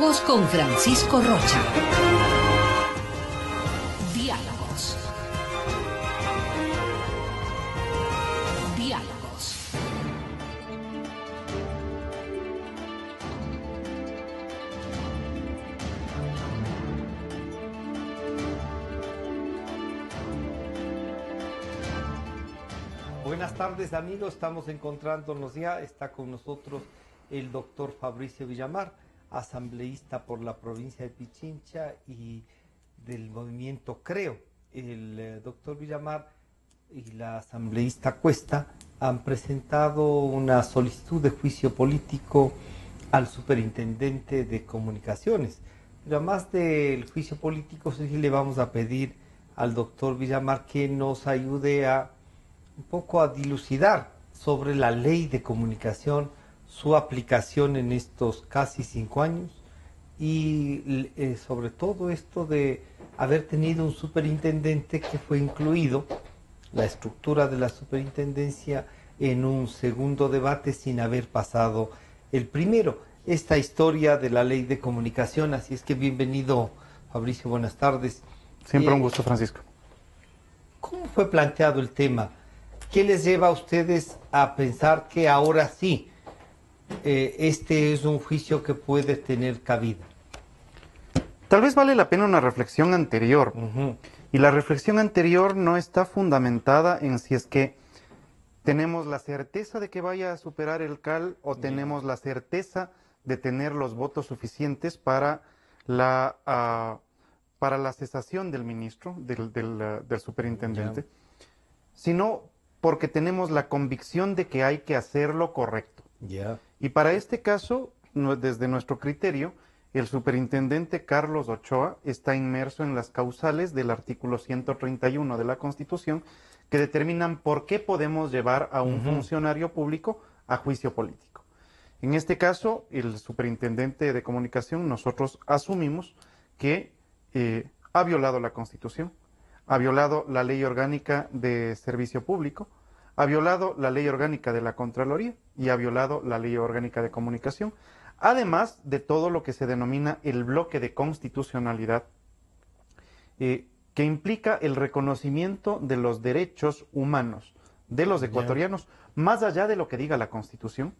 Diálogos con Francisco Rocha. Diálogos. Diálogos. Buenas tardes, amigos, estamos encontrándonos ya, está con nosotros el doctor Fabricio Villamar, asambleísta por la provincia de Pichincha y del movimiento Creo. El doctor Villamar y la asambleísta Cuesta han presentado una solicitud de juicio político al superintendente de comunicaciones. Pero además del juicio político, sí le vamos a pedir al doctor Villamar que nos ayude a un poco a dilucidar sobre la ley de comunicación, su aplicación en estos casi 5 años y sobre todo esto de haber tenido un superintendente que fue incluido, la estructura de la superintendencia, en un segundo debate sin haber pasado el primero. Esta historia de la ley de comunicación, así es que bienvenido, Fabricio, buenas tardes. Siempre un gusto, Francisco. ¿Cómo fue planteado el tema? ¿Qué les lleva a ustedes a pensar que ahora sí, este es un juicio que puede tener cabida? Tal vez vale la pena una reflexión anterior. Y la reflexión anterior no está fundamentada en si es que tenemos la certeza de que vaya a superar el CAL o tenemos la certeza de tener los votos suficientes para la cesación del ministro, del superintendente, sino porque tenemos la convicción de que hay que hacerlo correcto. Y para este caso, desde nuestro criterio, el superintendente Carlos Ochoa está inmerso en las causales del artículo 131 de la Constitución que determinan por qué podemos llevar a un funcionario público a juicio político. En este caso, el superintendente de comunicación, nosotros asumimos que ha violado la Constitución, ha violado la Ley Orgánica de Servicio Público, ha violado la Ley Orgánica de la Contraloría y ha violado la Ley Orgánica de Comunicación, además de todo lo que se denomina el bloque de constitucionalidad, que implica el reconocimiento de los derechos humanos de los ecuatorianos, más allá de lo que diga la Constitución,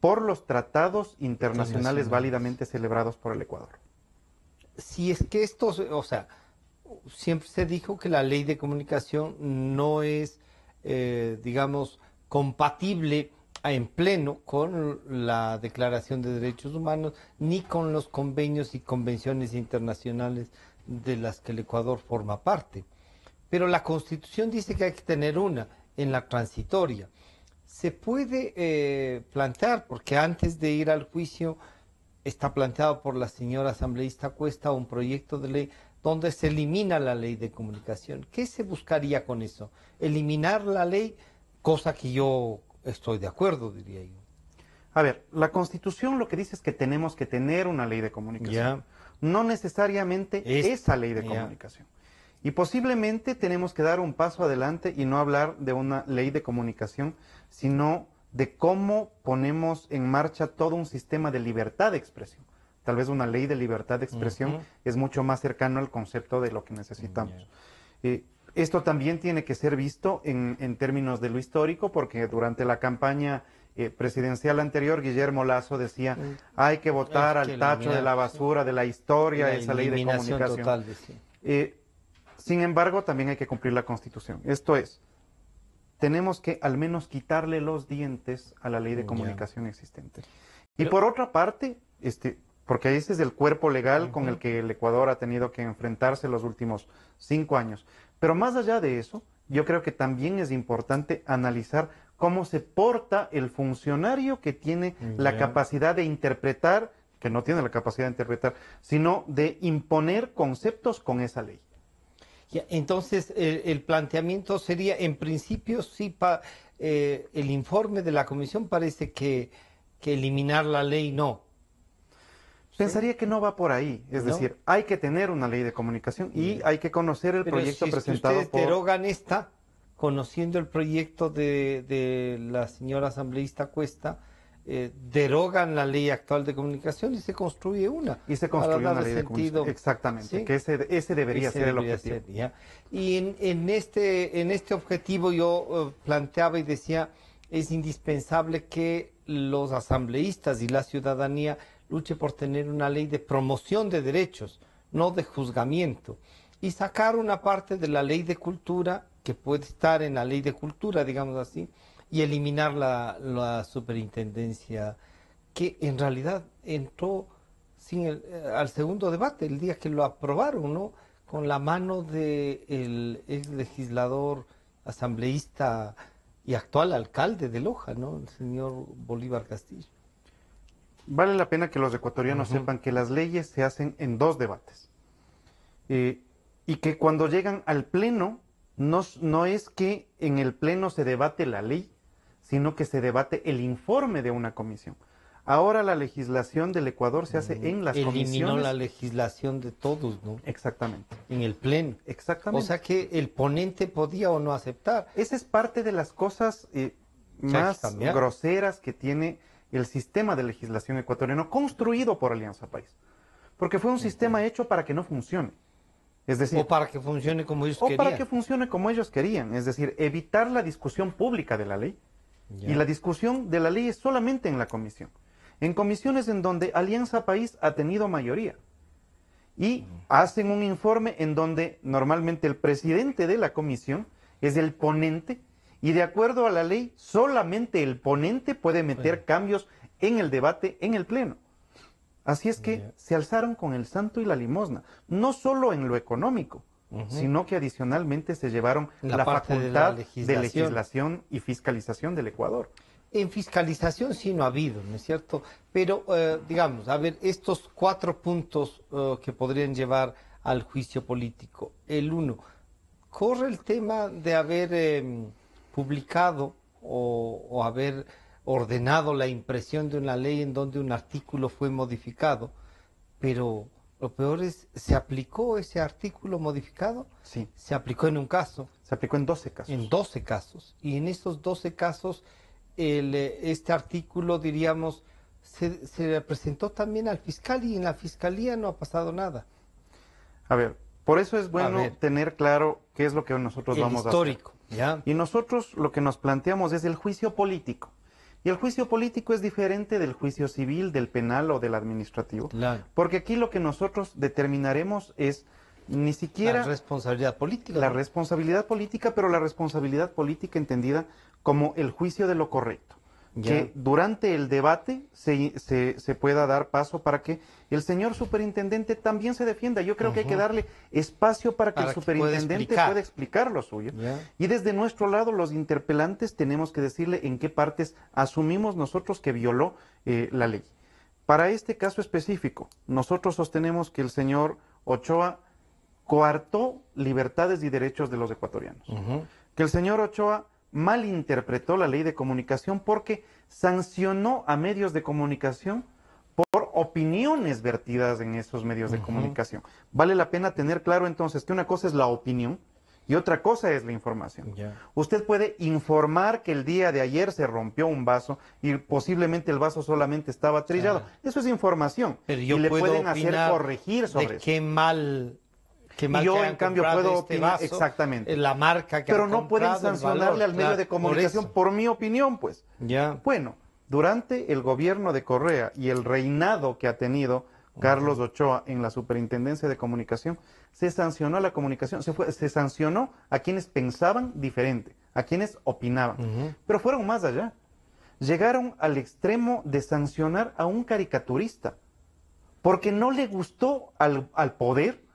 por los tratados internacionales válidamente celebrados por el Ecuador. Si es que esto, o sea, siempre se dijo que la ley de comunicación no es, digamos, compatible en pleno con la Declaración de Derechos Humanos, ni con los convenios y convenciones internacionales de las que el Ecuador forma parte. Pero la Constitución dice que hay que tener una en la transitoria. Se puede plantear, porque antes de ir al juicio está planteado por la señora asambleísta Cuesta un proyecto de ley donde se elimina la ley de comunicación. ¿Qué se buscaría con eso? Eliminar la ley, cosa que yo estoy de acuerdo, diría yo. A ver, la Constitución lo que dice es que tenemos que tener una ley de comunicación. No necesariamente esa ley de comunicación. Y posiblemente tenemos que dar un paso adelante y no hablar de una ley de comunicación, sino de cómo ponemos en marcha todo un sistema de libertad de expresión. Tal vez una ley de libertad de expresión es mucho más cercano al concepto de lo que necesitamos. Esto también tiene que ser visto en términos de lo histórico, porque durante la campaña presidencial anterior, Guillermo Lasso decía, hay que votar al tacho de la basura de la historia esa ley de comunicación. Total, sin embargo, también hay que cumplir la Constitución. Esto es, tenemos que al menos quitarle los dientes a la ley de comunicación existente. Y por otra parte, porque ese es el cuerpo legal con el que el Ecuador ha tenido que enfrentarse los últimos 5 años. Pero más allá de eso, yo creo que también es importante analizar cómo se porta el funcionario que tiene la capacidad de interpretar, que no tiene la capacidad de interpretar, sino de imponer conceptos con esa ley. Entonces, el planteamiento sería, en principio, sí, el informe de la comisión parece que eliminar la ley no. Pensaría que no va por ahí, es decir, hay que tener una ley de comunicación y hay que conocer el proyecto presentado ustedes derogan esta, conociendo el proyecto de la señora asambleísta Cuesta, derogan la ley actual de comunicación y se construye una. Y se construye para una darle ley de sentido. comunicación. Exactamente, ¿Sí? que ese debería ser el objetivo. ¿Ya? Y en este objetivo yo planteaba y decía, es indispensable que los asambleístas y la ciudadanía luche por tener una ley de promoción de derechos, no de juzgamiento, y sacar una parte de la ley de cultura, que puede estar en la ley de cultura, digamos así, y eliminar la superintendencia, que en realidad entró al segundo debate, el día que lo aprobaron, ¿no? Con la mano del ex legislador asambleísta y actual alcalde de Loja, ¿no? El señor Bolívar Castillo. Vale la pena que los ecuatorianos sepan que las leyes se hacen en dos debates. Y que cuando llegan al pleno, no es que en el pleno se debate la ley, sino que se debate el informe de una comisión. Ahora la legislación del Ecuador se hace en las comisiones. Eliminó la legislación de todos, ¿no? Exactamente. En el pleno. Exactamente. O sea que el ponente podía o no aceptar. Esa es parte de las cosas más groseras que tiene el sistema de legislación ecuatoriano construido por Alianza País. Porque fue un sistema hecho para que no funcione. Es decir, o para que funcione como ellos querían. O para que funcione como ellos querían. Es decir, evitar la discusión pública de la ley. Ya. Y la discusión de la ley es solamente en la comisión. En comisiones en donde Alianza País ha tenido mayoría. Y hacen un informe en donde normalmente el presidente de la comisión es el ponente y de acuerdo a la ley solamente el ponente puede meter cambios en el debate en el pleno. Así es que se alzaron con el santo y la limosna, no solo en lo económico, sino que adicionalmente se llevaron la facultad de legislación y fiscalización del Ecuador. En fiscalización sí no ha habido, ¿no es cierto? Pero, digamos, a ver, estos 4 puntos que podrían llevar al juicio político. El 1, corre el tema de haber publicado o haber ordenado la impresión de una ley en donde un artículo fue modificado, pero lo peor es, ¿se aplicó ese artículo modificado? Sí. Se aplicó en un caso. Se aplicó en 12 casos. En 12 casos. Y en esos 12 casos, este artículo, diríamos, se presentó también al fiscal y en la fiscalía no ha pasado nada. A ver, por eso es bueno tener claro qué es lo que nosotros vamos a hacer. ¿Ya? Y nosotros lo que nos planteamos es el juicio político. Y el juicio político es diferente del juicio civil, del penal o del administrativo. Claro. Porque aquí lo que nosotros determinaremos es ni siquiera... La responsabilidad política. La responsabilidad política, pero la responsabilidad política entendida como el juicio de lo correcto. Ya. Que durante el debate se pueda dar paso para que el señor superintendente también se defienda. Yo creo que hay que darle espacio para que el superintendente pueda explicar lo suyo. Ya. Y desde nuestro lado, los interpelantes, tenemos que decirle en qué partes asumimos nosotros que violó la ley. Para este caso específico, nosotros sostenemos que el señor Ochoa coartó libertades y derechos de los ecuatorianos. Que el señor Ochoa malinterpretó la ley de comunicación porque sancionó a medios de comunicación por opiniones vertidas en esos medios de comunicación. Vale la pena tener claro entonces que una cosa es la opinión y otra cosa es la información. Usted puede informar que el día de ayer se rompió un vaso y posiblemente el vaso solamente estaba trillado. Eso es información. Pero yo y le pueden hacer corregir sobre de eso. Qué mal y yo, en cambio, puedo opinar exactamente. La marca que pero no pueden sancionarle al medio de comunicación por mi opinión, pues. Bueno, durante el gobierno de Correa y el reinado que ha tenido Carlos Ochoa en la Superintendencia de Comunicación, se sancionó a la comunicación, se sancionó a quienes pensaban diferente, a quienes opinaban. Pero fueron más allá. Llegaron al extremo de sancionar a un caricaturista, porque no le gustó al poder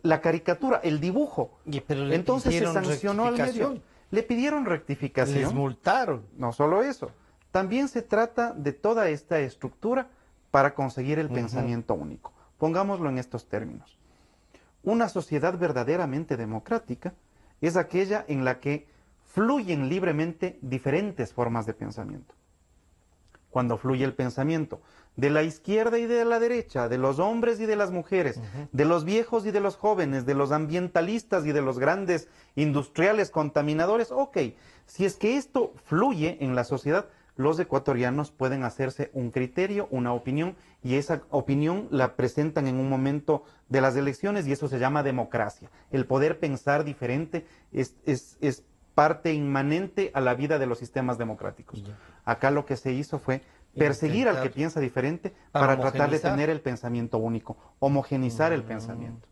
la caricatura, el dibujo. Entonces se sancionó al medio. Le pidieron rectificación. Les multaron. No solo eso. También se trata de toda esta estructura para conseguir el pensamiento único. Pongámoslo en estos términos. Una sociedad verdaderamente democrática es aquella en la que fluyen libremente diferentes formas de pensamiento. Cuando fluye el pensamiento de la izquierda y de la derecha, de los hombres y de las mujeres, de los viejos y de los jóvenes, de los ambientalistas y de los grandes industriales contaminadores, ok, si es que esto fluye en la sociedad, los ecuatorianos pueden hacerse un criterio, una opinión, y esa opinión la presentan en un momento de las elecciones, y eso se llama democracia. El poder pensar diferente es parte inmanente a la vida de los sistemas democráticos. Acá lo que se hizo fue perseguir al que piensa diferente para tratar de tener el pensamiento único, homogenizar el pensamiento.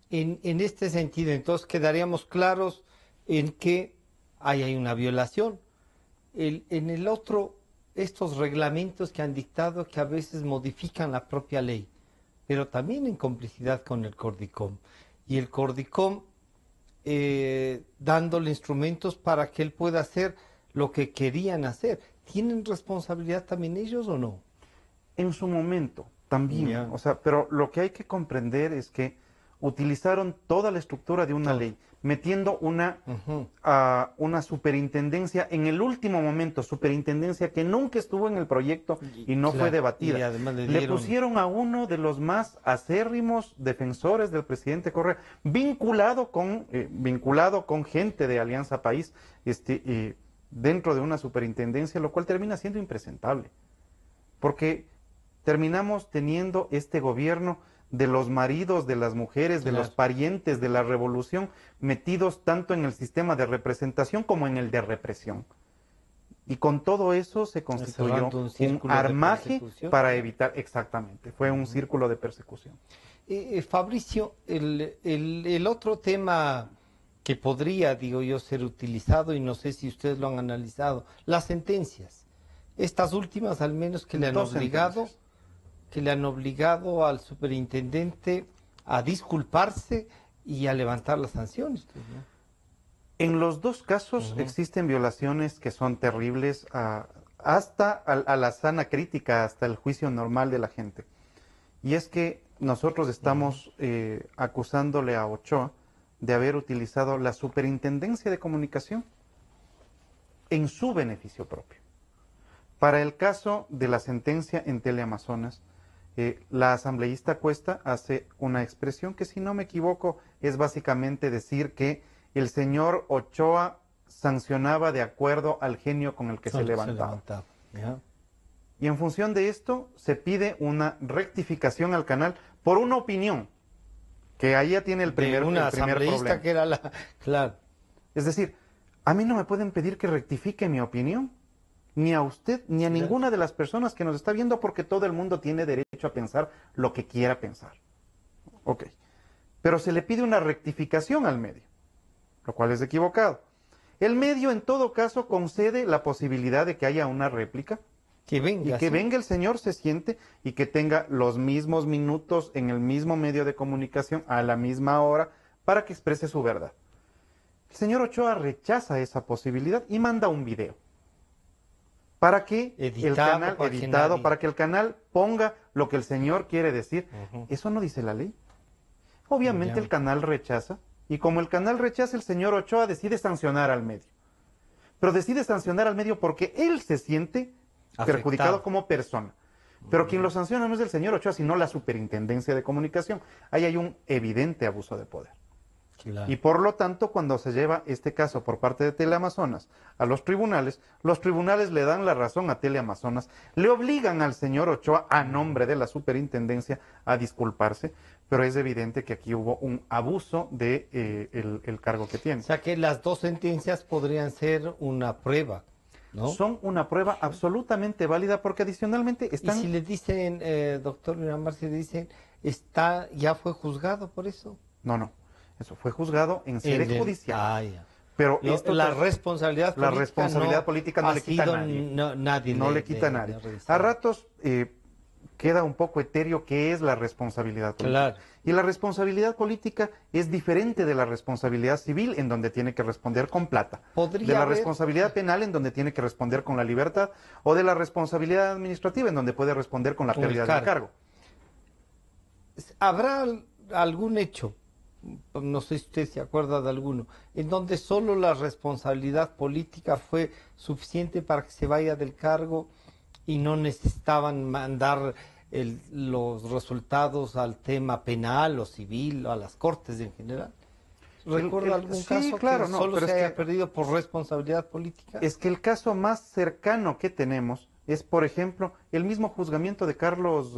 En este sentido, entonces quedaríamos claros en que hay una violación. En el otro, estos reglamentos que han dictado que a veces modifican la propia ley, pero también en complicidad con el Cordicom. Y el Cordicom dándole instrumentos para que él pueda hacer lo que querían hacer. ¿Tienen responsabilidad también ellos o no? En su momento, también. O sea, pero lo que hay que comprender es que utilizaron toda la estructura de una ley, metiendo una superintendencia en el último momento, superintendencia que nunca estuvo en el proyecto y no fue debatida. Y además le pusieron a uno de los más acérrimos defensores del presidente Correa, vinculado con gente de Alianza País, dentro de una superintendencia, lo cual termina siendo impresentable, porque terminamos teniendo este gobierno de los maridos, de las mujeres, de los parientes de la revolución, metidos tanto en el sistema de representación como en el de represión. Y con todo eso se constituyó un armaje para evitar, exactamente, fue un círculo de persecución. Fabricio, el otro tema que podría, digo yo, ser utilizado, y no sé si ustedes lo han analizado, las sentencias. Estas últimas al menos que le han obligado al superintendente a disculparse y a levantar las sanciones. ¿No? En los dos casos existen violaciones que son terribles, hasta a la sana crítica, hasta el juicio normal de la gente. Y es que nosotros estamos acusándole a Ochoa de haber utilizado la superintendencia de comunicación en su beneficio propio. Para el caso de la sentencia en Teleamazonas, la asambleísta Cuesta hace una expresión que, si no me equivoco, es básicamente decir que el señor Ochoa sancionaba de acuerdo al genio con el que se levantaba. Y en función de esto, se pide una rectificación al canal por una opinión, que ahí ya tiene el primer problema. Que era claro. Es decir, a mí no me pueden pedir que rectifique mi opinión, ni a usted, ni a ninguna de las personas que nos está viendo, porque todo el mundo tiene derecho a pensar lo que quiera pensar. Ok. Pero se le pide una rectificación al medio, lo cual es equivocado. El medio, en todo caso, concede la posibilidad de que haya una réplica, que venga el señor, se siente y que tenga los mismos minutos en el mismo medio de comunicación a la misma hora para que exprese su verdad. El señor Ochoa rechaza esa posibilidad y manda un video para que para que el canal ponga lo que el señor quiere decir. Eso no dice la ley. Obviamente el canal rechaza, y como el canal rechaza, el señor Ochoa decide sancionar al medio. Pero decide sancionar al medio porque él se siente perjudicado como persona. Pero quien lo sanciona no es el señor Ochoa, sino la superintendencia de comunicación. Ahí hay un evidente abuso de poder. Claro. Y por lo tanto, cuando se lleva este caso por parte de Teleamazonas a los tribunales le dan la razón a Teleamazonas, le obligan al señor Ochoa, a nombre de la superintendencia, a disculparse, pero es evidente que aquí hubo un abuso de el cargo que tiene. O sea que las dos sentencias podrían ser una prueba, ¿no? Son una prueba absolutamente válida, porque adicionalmente están... Y si le dicen, doctor Villamar, si le dicen, ¿ya fue juzgado por eso? No. Eso fue juzgado en sede judicial. Pero la responsabilidad política no le quita a nadie. No le quita a nadie. A ratos queda un poco etéreo qué es la responsabilidad política. Claro. Y la responsabilidad política es diferente de la responsabilidad civil, en donde tiene que responder con plata. De la responsabilidad penal, en donde tiene que responder con la libertad, o de la responsabilidad administrativa, en donde puede responder con la pérdida del cargo. ¿Habrá algún hecho, no sé si usted se acuerda de alguno, en donde solo la responsabilidad política fue suficiente para que se vaya del cargo y no necesitaban mandar los resultados al tema penal o civil o a las cortes en general? ¿Recuerda algún sí, caso claro, que no, solo pero se es haya que- perdido por responsabilidad política? Es que el caso más cercano que tenemos es, por ejemplo, el mismo juzgamiento de Carlos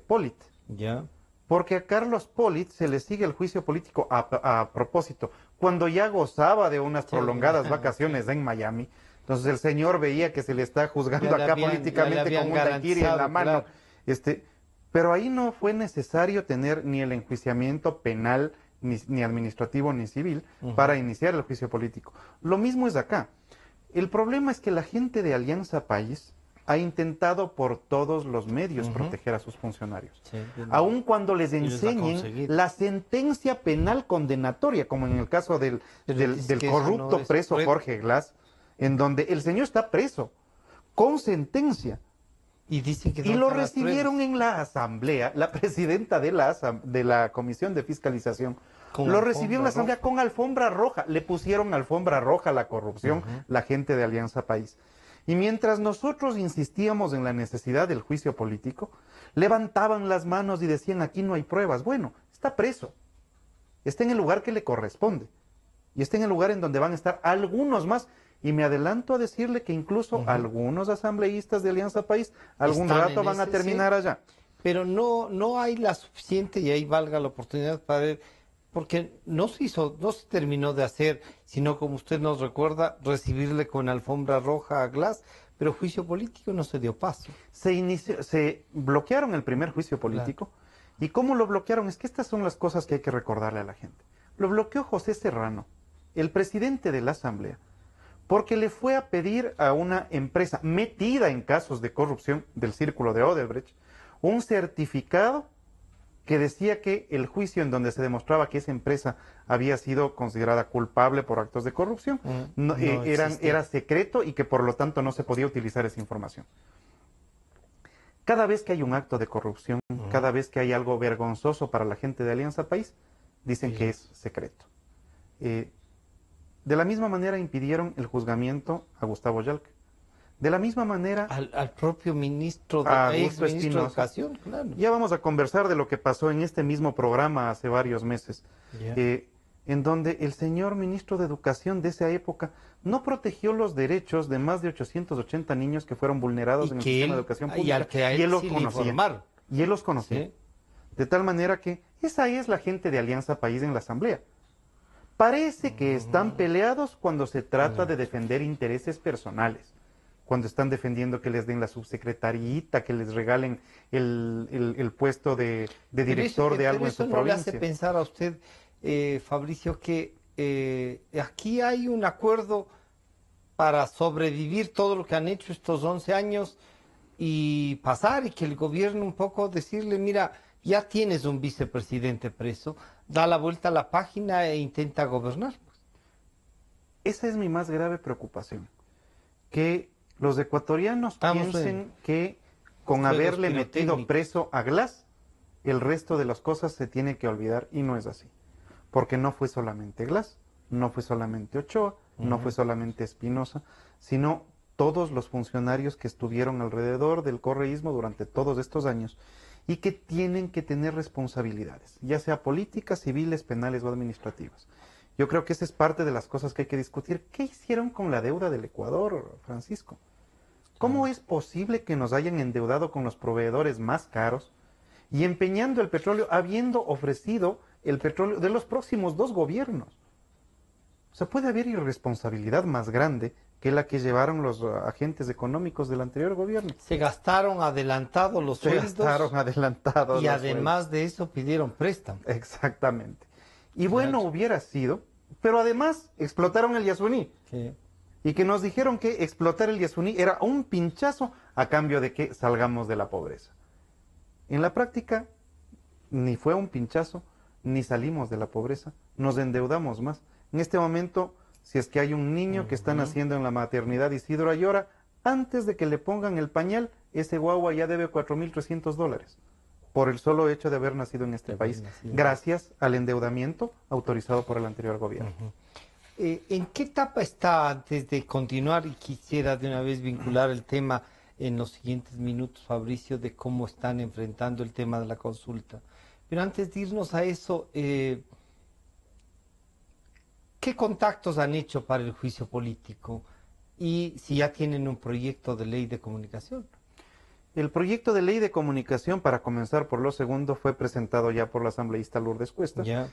Polit. Ya. Porque a Carlos Polit se le sigue el juicio político a propósito, cuando ya gozaba de unas Sí, prolongadas vacaciones en Miami. Entonces el señor veía que se le está juzgando acá ya le políticamente habían con un daiquiri en la garantizado, mano. claro. Este, pero ahí no fue necesario tener ni el enjuiciamiento penal, ni administrativo, ni civil, para iniciar el juicio político. Lo mismo es acá. El problema es que la gente de Alianza País ha intentado por todos los medios proteger a sus funcionarios. Sí, Aun cuando les y les ha enseñen conseguido. la sentencia penal condenatoria, como en el caso del, Pero del, dice del que eso corrupto no es preso prueba. Jorge Glass, en donde el señor está preso con sentencia. Y dicen que Y no lo están las recibieron pruebas. en la asamblea, la presidenta de la Comisión de Fiscalización. Con Lo recibió en la alfombra asamblea roja. con alfombra roja. Le pusieron alfombra roja a la corrupción, la gente de Alianza País. Y mientras nosotros insistíamos en la necesidad del juicio político, levantaban las manos y decían, aquí no hay pruebas. Bueno, está preso. Está en el lugar que le corresponde. Y está en el lugar en donde van a estar algunos más. Y me adelanto a decirle que incluso algunos asambleístas de Alianza País algún Están rato en van a ese, terminar sí. allá. Pero no hay la suficiente, y ahí valga la oportunidad para ver, porque no se terminó de hacer, sino como usted nos recuerda, recibirle con alfombra roja a Glass, pero juicio político no se dio paso. Se bloquearon el primer juicio político. ¿Y cómo lo bloquearon? Es que estas son las cosas que hay que recordarle a la gente. Lo bloqueó José Serrano, el presidente de la Asamblea, porque le fue a pedir a una empresa metida en casos de corrupción del círculo de Odebrecht un certificado que decía que el juicio en donde se demostraba que esa empresa había sido considerada culpable por actos de corrupción era secreto y que por lo tanto no se podía utilizar esa información. Cada vez que hay un acto de corrupción, cada vez que hay algo vergonzoso para la gente de Alianza País, dicen que es secreto. De la misma manera impidieron el juzgamiento a Gustavo Yalca. De la misma manera... Al propio ministro Augusto ex ministro de Espinosa. Educación, claro. Ya vamos a conversar de lo que pasó en este mismo programa hace varios meses, en donde el señor ministro de Educación de esa época no protegió los derechos de más de 880 niños que fueron vulnerados en el sistema de educación pública. Y él los conocía. Y él los conocía. Sí. De tal manera que esa es la gente de Alianza País en la Asamblea. Parece que están peleados cuando se trata de defender intereses personales. Cuando están defendiendo que les den la subsecretariita, que les regalen el puesto de director de algo en su no provincia. le hace pensar a usted, Fabricio, que aquí hay un acuerdo para sobrevivir todo lo que han hecho estos 11 años y pasar, y que el gobierno un poco decirle, mira, ya tienes un vicepresidente preso, da la vuelta a la página e intenta gobernar. Esa es mi más grave preocupación, que los ecuatorianos piensen que con haberle metido preso a Glass, el resto de las cosas se tiene que olvidar, y no es así. Porque no fue solamente Glass, no fue solamente Ochoa, no fue solamente Espinosa, sino todos los funcionarios que estuvieron alrededor del correísmo durante todos estos años y que tienen que tener responsabilidades, ya sea políticas, civiles, penales o administrativas. Yo creo que esa es parte de las cosas que hay que discutir. ¿Qué hicieron con la deuda del Ecuador, Francisco? ¿Cómo es posible que nos hayan endeudado con los proveedores más caros y empeñando el petróleo, habiendo ofrecido el petróleo de los próximos 2 gobiernos? O sea, puede haber irresponsabilidad más grande que la que llevaron los agentes económicos del anterior gobierno. Se gastaron adelantado los sueldos. Se gastaron adelantados. Y además de eso pidieron préstamo. Exactamente. Y bueno, hubiera sido, pero además explotaron el Yasuní. Sí. Y que nos dijeron que explotar el Yasuní era un pinchazo a cambio de que salgamos de la pobreza. En la práctica, ni fue un pinchazo, ni salimos de la pobreza, nos endeudamos más. En este momento, si es que hay un niño que está naciendo en la maternidad Isidro Ayora, antes de que le pongan el pañal, ese guagua ya debe $4.300 por el solo hecho de haber nacido en este país, gracias al endeudamiento autorizado por el anterior gobierno. ¿En qué etapa está, antes de continuar, y quisiera de una vez vincular el tema en los siguientes minutos, Fabricio, de cómo están enfrentando el tema de la consulta? Pero antes de irnos a eso, ¿Qué contactos han hecho para el juicio político? Y si ya tienen un proyecto de ley de comunicación. El proyecto de ley de comunicación, para comenzar por lo segundo, fue presentado ya por la asambleísta Lourdes Cuesta. Ya.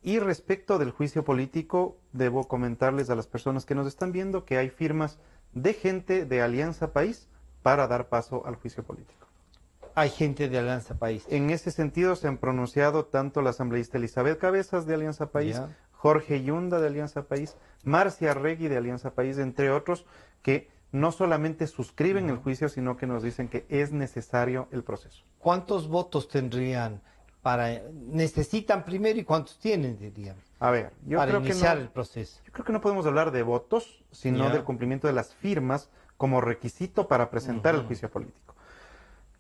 Y respecto del juicio político, debo comentarles a las personas que nos están viendo que hay firmas de gente de Alianza País para dar paso al juicio político. Hay gente de Alianza País. En ese sentido se han pronunciado tanto la asambleísta Elizabeth Cabezas de Alianza País, Ya. Jorge Yunda de Alianza País, Marcia Arregui de Alianza País, entre otros, que no solamente suscriben el juicio, sino que nos dicen que es necesario el proceso. ¿Cuántos votos tendrían necesitan primero y cuántos tienen, dirían, A ver, yo para creo que iniciar no, el proceso? yo creo que no podemos hablar de votos, sino Ya. del cumplimiento de las firmas como requisito para presentar el juicio político.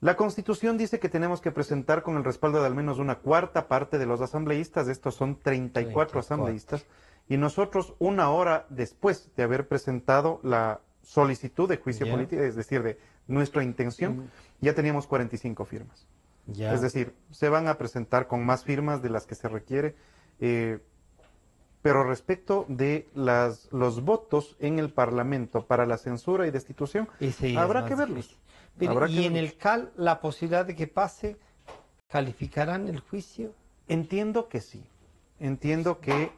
La Constitución dice que tenemos que presentar con el respaldo de al menos una cuarta parte de los asambleístas, estos son 34 asambleístas, y nosotros una hora después de haber presentado la solicitud de juicio Ya. político, es decir, de nuestra intención, ya teníamos 45 firmas. Ya. Es decir, se van a presentar con más firmas de las que se requiere, pero respecto de los votos en el Parlamento para la censura y destitución, Ese ya habrá es que más verlos. difícil. Pero, Habrá y que en verlos. el CAL, la posibilidad de que pase, ¿calificarán el juicio? Entiendo que sí. Entiendo que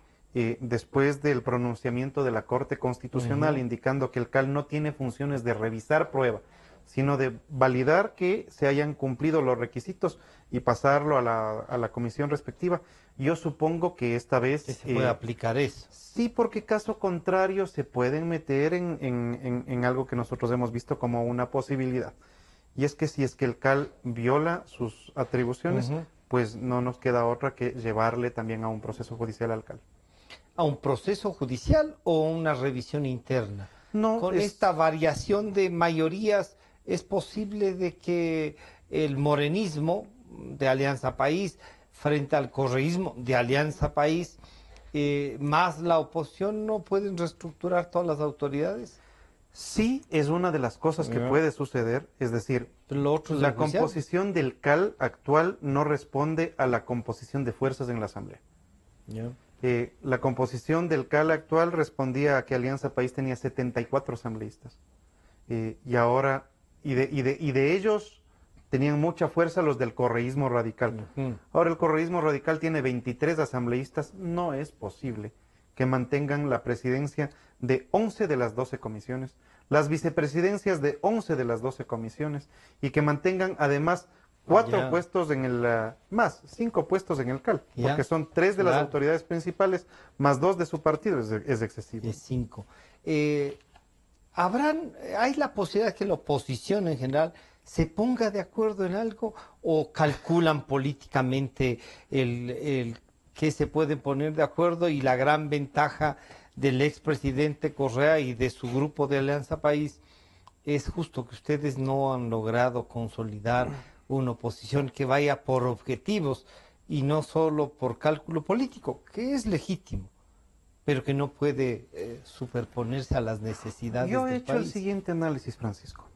después del pronunciamiento de la Corte Constitucional indicando que el CAL no tiene funciones de revisar prueba, sino de validar que se hayan cumplido los requisitos y pasarlo a la comisión respectiva, yo supongo que esta vez... Que se puede aplicar eso. Sí, porque caso contrario se pueden meter en algo que nosotros hemos visto como una posibilidad. Y es que si es que el CAL viola sus atribuciones, pues no nos queda otra que llevarle también a un proceso judicial al CAL. ¿A un proceso judicial o una revisión interna? No, Con esta variación de mayorías, ¿es posible de que el morenismo de Alianza País frente al correísmo de Alianza País, más la oposición, no pueden reestructurar todas las autoridades? Sí, es una de las cosas que puede suceder, es decir, Lo otro es la el judicial. composición del CAL actual no responde a la composición de fuerzas en la Asamblea. Ya. La composición del CAL actual respondía a que Alianza País tenía 74 asambleístas. Y ahora, y de ellos tenían mucha fuerza los del correísmo radical. Ahora el correísmo radical tiene 23 asambleístas. No es posible que mantengan la presidencia de 11 de las 12 comisiones, las vicepresidencias de 11 de las 12 comisiones, y que mantengan además 4 puestos en el, más 5 puestos en el CAL, porque son 3 de las autoridades principales más 2 de su partido, es excesivo. De 5. ¿Hay la posibilidad que la oposición en general se ponga de acuerdo en algo o calculan políticamente el que se pueden poner de acuerdo? Y la gran ventaja del expresidente Correa y de su grupo de Alianza País es justo que ustedes no han logrado consolidar una oposición que vaya por objetivos y no solo por cálculo político, que es legítimo, pero que no puede superponerse a las necesidades del país. Yo he hecho el siguiente análisis, Francisco.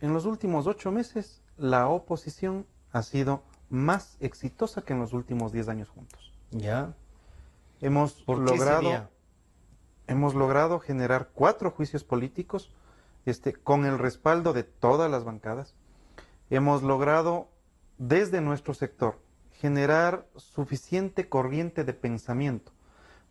En los últimos 8 meses, la oposición ha sido más exitosa que en los últimos 10 años juntos. Ya. Hemos logrado generar 4 juicios políticos con el respaldo de todas las bancadas. Hemos logrado, desde nuestro sector, generar suficiente corriente de pensamiento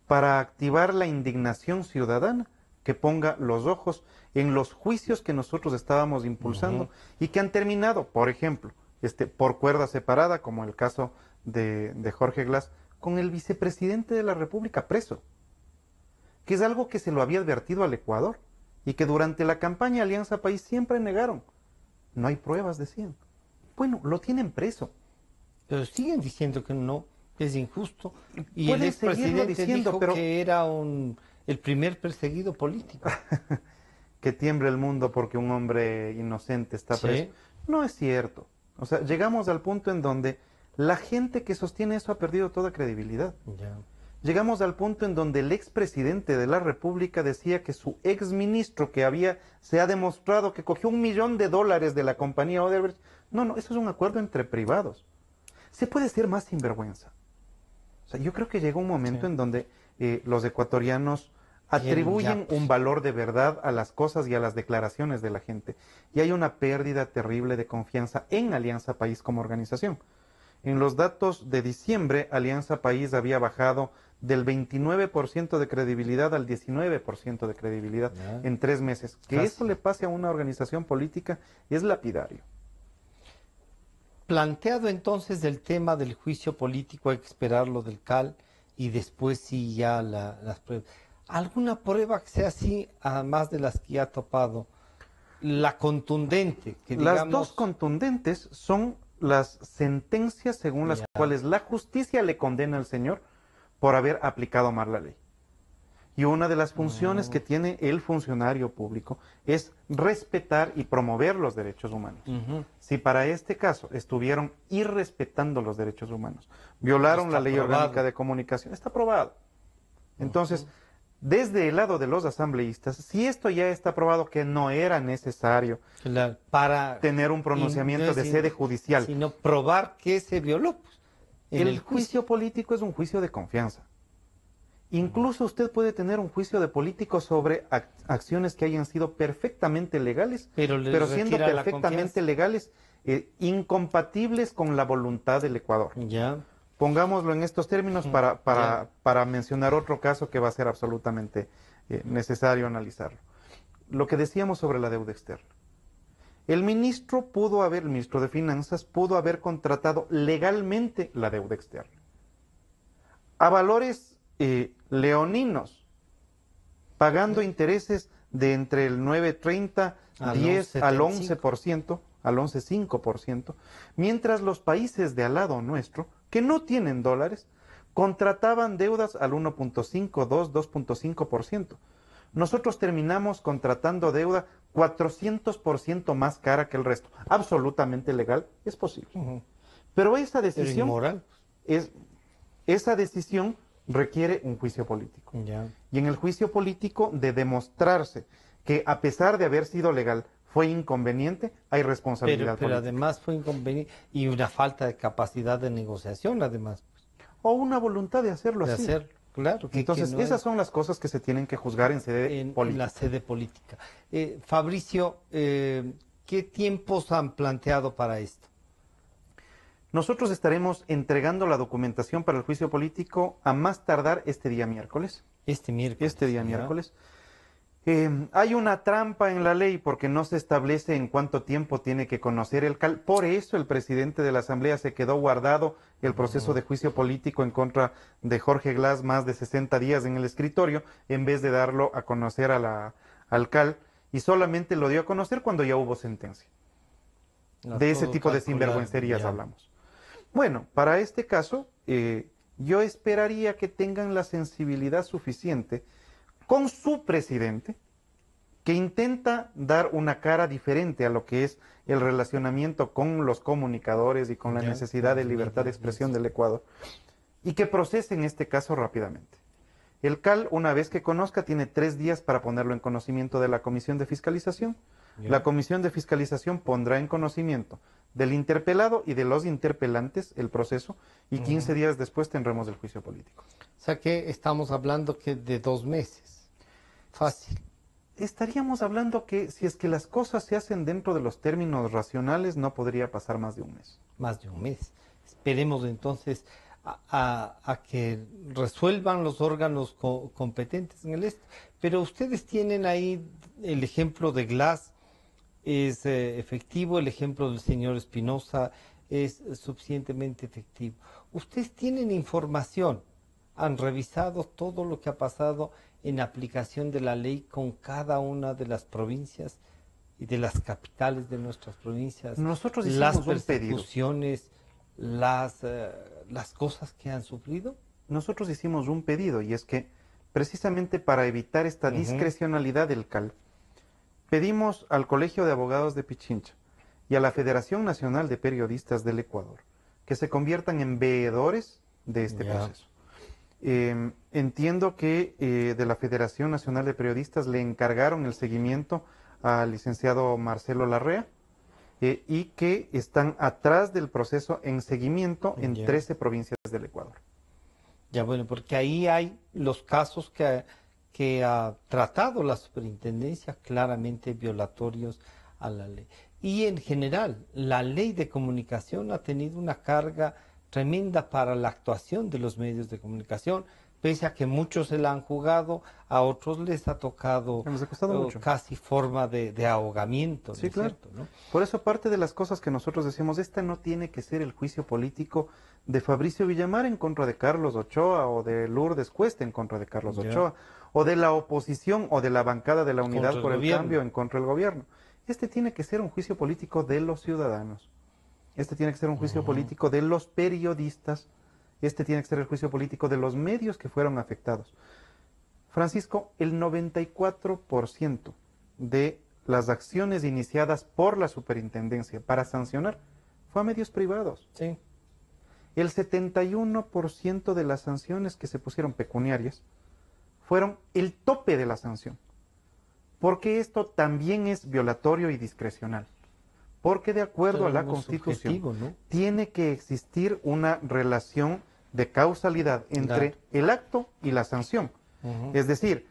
para activar la indignación ciudadana que ponga los ojos en los juicios que nosotros estábamos impulsando y que han terminado, por ejemplo, por cuerda separada, como el caso de Jorge Glass, con el vicepresidente de la República preso, que es algo que se lo había advertido al Ecuador y que durante la campaña Alianza País siempre negaron. No hay pruebas, decían. Bueno, lo tienen preso. Pero siguen diciendo que no, es injusto. Y el Pueden seguirlo expresidente diciendo, dijo pero que era el primer perseguido político. que tiemble el mundo porque un hombre inocente está preso. Sí. No es cierto. O sea, llegamos al punto en donde la gente que sostiene eso ha perdido toda credibilidad. Ya. Llegamos al punto en donde el expresidente de la República decía que su exministro se ha demostrado que cogió $1 millón de la compañía Odebrecht. No, eso es un acuerdo entre privados. Se puede ser más sinvergüenza. O sea, yo creo que llega un momento en donde los ecuatorianos atribuyen un valor de verdad a las cosas y a las declaraciones de la gente. Y hay una pérdida terrible de confianza en Alianza País como organización. En los datos de diciembre, Alianza País había bajado del 29% de credibilidad al 19% de credibilidad en 3 meses. Que eso le pase a una organización política es lapidario. Planteado entonces el tema del juicio político, hay que esperar lo del CAL y después sí ya las pruebas. ¿Alguna prueba que sea así, además de las que ya ha topado? La contundente, que digamos... Las dos contundentes son las sentencias según las cuales la justicia le condena al señor por haber aplicado mal la ley. Y una de las funciones que tiene el funcionario público es respetar y promover los derechos humanos. Si para este caso estuvieron irrespetando los derechos humanos, violaron la ley orgánica de comunicación, está aprobado. Entonces, desde el lado de los asambleístas, si esto ya está aprobado que no era necesario para tener un pronunciamiento de sede judicial, sino probar que se violó. Pues, el juicio político es un juicio de confianza. Incluso usted puede tener un juicio de político sobre acciones que hayan sido perfectamente legales, pero siendo perfectamente legales, incompatibles con la voluntad del Ecuador. Pongámoslo en estos términos para mencionar otro caso que va a ser absolutamente necesario analizarlo. Lo que decíamos sobre la deuda externa. El ministro de Finanzas pudo haber contratado legalmente la deuda externa a valores leoninos, pagando intereses de entre el 9.30, 10 al 11%, al 11.5%, mientras los países de al lado nuestro, que no tienen dólares, contrataban deudas al 1.5, 2, 2.5%. Nosotros terminamos contratando deuda 400% más cara que el resto. Absolutamente legal, es posible. Pero esa decisión esa decisión requiere un juicio político. Y en el juicio político, de demostrarse que a pesar de haber sido legal, fue inconveniente, hay responsabilidad pero además fue inconveniente y una falta de capacidad de negociación, además. O una voluntad de hacerlo así. Claro. Entonces, esas son las cosas que se tienen que juzgar en sede política. En la sede política. Fabricio, ¿qué tiempos han planteado para esto? Nosotros estaremos entregando la documentación para el juicio político a más tardar este día miércoles. Este día miércoles. Hay una trampa en la ley porque no se establece en cuánto tiempo tiene que conocer el CAL. Por eso el presidente de la Asamblea se quedó guardado el proceso de juicio político en contra de Jorge Glass más de 60 días en el escritorio, en vez de darlo a conocer al CAL, y solamente lo dio a conocer cuando ya hubo sentencia. De ese tipo de sinvergüencerías hablamos. Bueno, para este caso, yo esperaría que tengan la sensibilidad suficiente con su presidente, que intenta dar una cara diferente a lo que es el relacionamiento con los comunicadores y con la necesidad de libertad de expresión del Ecuador, y que procese en este caso rápidamente. El CAL, una vez que conozca, tiene 3 días para ponerlo en conocimiento de la Comisión de Fiscalización. La Comisión de Fiscalización pondrá en conocimiento del interpelado y de los interpelantes el proceso, y 15 días después tendremos el juicio político. O sea que estamos hablando que de 2 meses. Fácil. Estaríamos hablando que si es que las cosas se hacen dentro de los términos racionales, no podría pasar más de un mes. Más de un mes. Esperemos entonces a que resuelvan los órganos competentes en el este. Pero ustedes tienen ahí el ejemplo de Glass, es efectivo, el ejemplo del señor Espinosa es suficientemente efectivo. Ustedes tienen información, han revisado todo lo que ha pasado en aplicación de la ley con cada una de las provincias y de las capitales de nuestras provincias. Nosotros hicimos las un pedido. Las cosas que han sufrido. Nosotros hicimos un pedido, y es que precisamente para evitar esta discrecionalidad del CAL, pedimos al Colegio de Abogados de Pichincha y a la Federación Nacional de Periodistas del Ecuador que se conviertan en veedores de este proceso. Entiendo que de la Federación Nacional de Periodistas le encargaron el seguimiento al licenciado Marcelo Larrea, y que están atrás del proceso en seguimiento en 13 provincias del Ecuador. Ya bueno, porque ahí hay los casos que ha tratado la superintendencia claramente violatorios a la ley. Y en general, la ley de comunicación ha tenido una carga tremenda para la actuación de los medios de comunicación, pese a que muchos se la han jugado, a otros les ha tocado Les ha costado mucho. casi forma de ahogamiento, Sí, ¿no es claro. cierto, ¿no? Por eso parte de las cosas que nosotros decimos, esta no tiene que ser el juicio político de Fabricio Villamar en contra de Carlos Ochoa o de Lourdes Cuesta en contra de Carlos Ya. Ochoa o de la oposición o de la bancada de la Unidad Contra el por el gobierno. Cambio en contra del gobierno. Este tiene que ser un juicio político de los ciudadanos. Este tiene que ser un juicio político de los periodistas. Este tiene que ser el juicio político de los medios que fueron afectados. Francisco, el 94% de las acciones iniciadas por la superintendencia para sancionar fue a medios privados. Sí. El 71% de las sanciones que se pusieron pecuniarias fueron el tope de la sanción. Porque esto también es violatorio y discrecional. Porque de acuerdo a la Algo Constitución, subjetivo, ¿no? tiene que existir una relación de causalidad entre Claro. el acto y la sanción. Ujú. Es decir,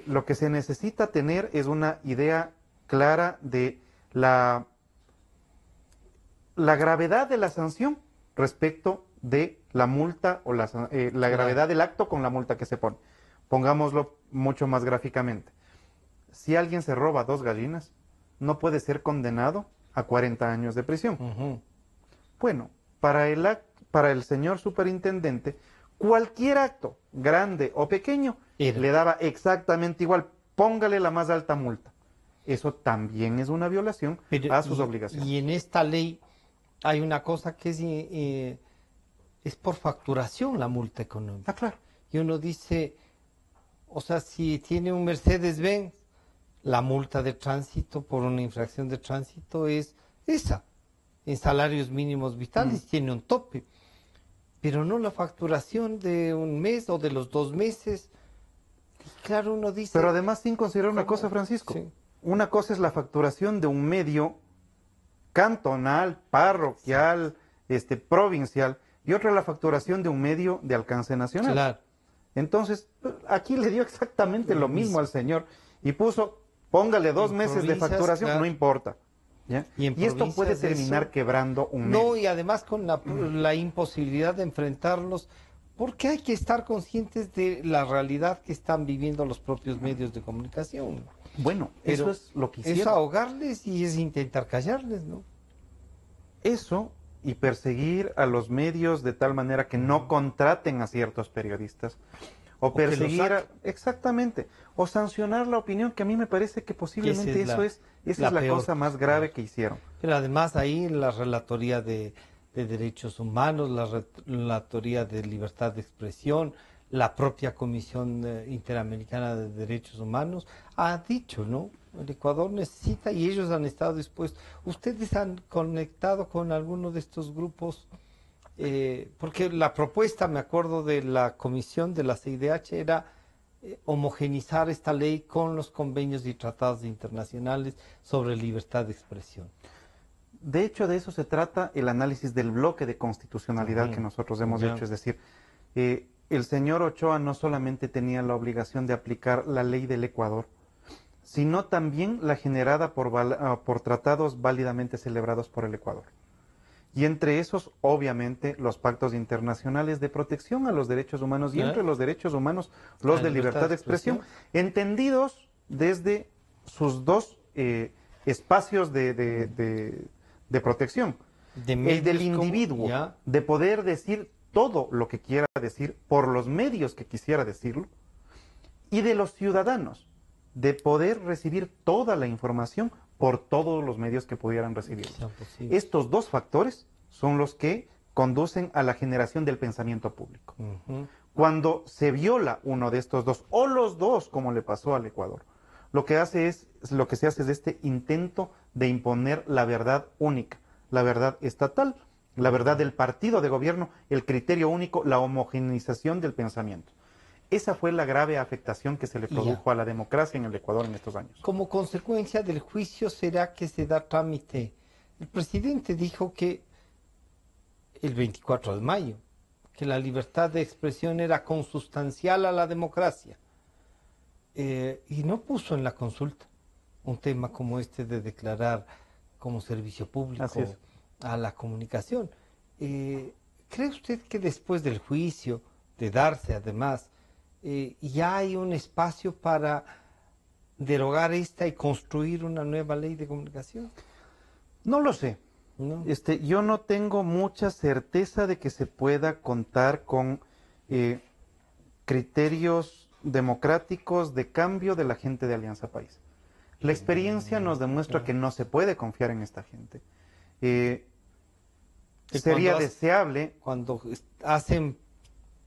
lo que se necesita tener es una idea clara de la gravedad de la sanción respecto de la multa o la gravedad del acto con la multa que se pone. Pongámoslo mucho más gráficamente. Si alguien se roba 2 gallinas, no puede ser condenado a 40 años de prisión. Ujú. Bueno, para el señor superintendente, cualquier acto, grande o pequeño, Era. le daba exactamente igual. Póngale la más alta multa. Eso también es una violación Pero, a sus obligaciones. Y en esta ley hay una cosa que es por facturación la multa económica. Ah, claro. Y uno dice, o sea, si tiene un Mercedes-Benz, la multa de tránsito por una infracción de tránsito es esa. En salarios mínimos vitales tiene un tope. Pero no la facturación de un mes o de los 2 meses. Y claro, uno dice... Pero además, sin considerar una ¿cómo? cosa, Francisco. Sí. Una cosa es la facturación de un medio cantonal, parroquial, provincial, y otra la facturación de un medio de alcance nacional. Claro. Entonces, aquí le dio exactamente lo mismo al señor y puso, póngale 2 En meses de provincias, facturación, claro. no importa. ¿Ya? Y en esto puede provincias terminar eso- quebrando un No, medio. y además con la imposibilidad de enfrentarlos, porque hay que estar conscientes de la realidad que están viviendo los propios medios de comunicación. Bueno, Pero eso es lo que es hicieron. ahogarles y es intentar callarles, ¿no? Eso y perseguir a los medios de tal manera que no contraten a ciertos periodistas. O que los perseguir saquen. exactamente, o sancionar la opinión, que a mí me parece que posiblemente esa es esa la es la peor cosa más grave que hicieron. Pero además ahí la Relatoría de Derechos Humanos, la Relatoría de Libertad de Expresión, la propia Comisión Interamericana de Derechos Humanos ha dicho, ¿no? El Ecuador necesita y ellos han estado dispuestos. ¿Ustedes han conectado con alguno de estos grupos? Porque la propuesta, me acuerdo de la comisión de la CIDH, era homogenizar esta ley con los convenios y tratados internacionales sobre libertad de expresión. De hecho, de eso se trata el análisis del bloque de constitucionalidad que nosotros hemos Ya. hecho. Es decir, el señor Ochoa no solamente tenía la obligación de aplicar la ley del Ecuador, sino también la generada por tratados válidamente celebrados por el Ecuador. Y entre esos, obviamente, los pactos internacionales de protección a los derechos humanos y entre los derechos humanos, los de libertad de expresión, entendidos desde sus dos espacios de protección. El del individuo, de poder decir todo lo que quiera decir por los medios que quisiera decirlo, y de los ciudadanos, de poder recibir toda la información por todos los medios que pudieran recibirlo. Estos dos factores son los que conducen a la generación del pensamiento público. Cuando se viola uno de estos dos, o los dos, como le pasó al Ecuador, lo que se hace es este intento de imponer la verdad única, la verdad estatal, la verdad del partido de gobierno, el criterio único, la homogeneización del pensamiento. Esa fue la grave afectación que se le produjo a la democracia en el Ecuador en estos años. Como consecuencia del juicio, ¿será que se da trámite? El presidente dijo que el 24 de mayo, que la libertad de expresión era consustancial a la democracia. Y no puso en la consulta un tema como este de declarar como servicio público a la comunicación. ¿Cree usted que después del juicio, de darse además, ya hay un espacio para derogar esta y construir una nueva ley de comunicación? No lo sé. ¿No? Yo no tengo mucha certeza de que se pueda contar con criterios democráticos de cambio de la gente de Alianza País. La experiencia nos demuestra que no se puede confiar en esta gente. Sería deseable... Cuando hacen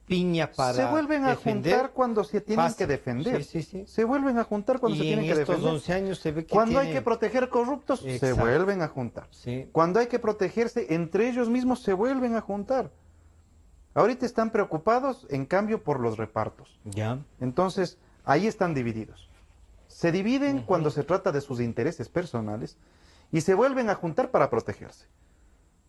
piña para se vuelven a defender, juntar cuando se tienen que defender. Se vuelven a juntar cuando se tienen que defender. Y en estos 11 años se ve que cuando hay que proteger corruptos, se vuelven a juntar. Cuando hay que protegerse entre ellos mismos, se vuelven a juntar. Ahorita están preocupados, en cambio, por los repartos. Entonces, ahí están divididos. Se dividen cuando se trata de sus intereses personales y se vuelven a juntar para protegerse.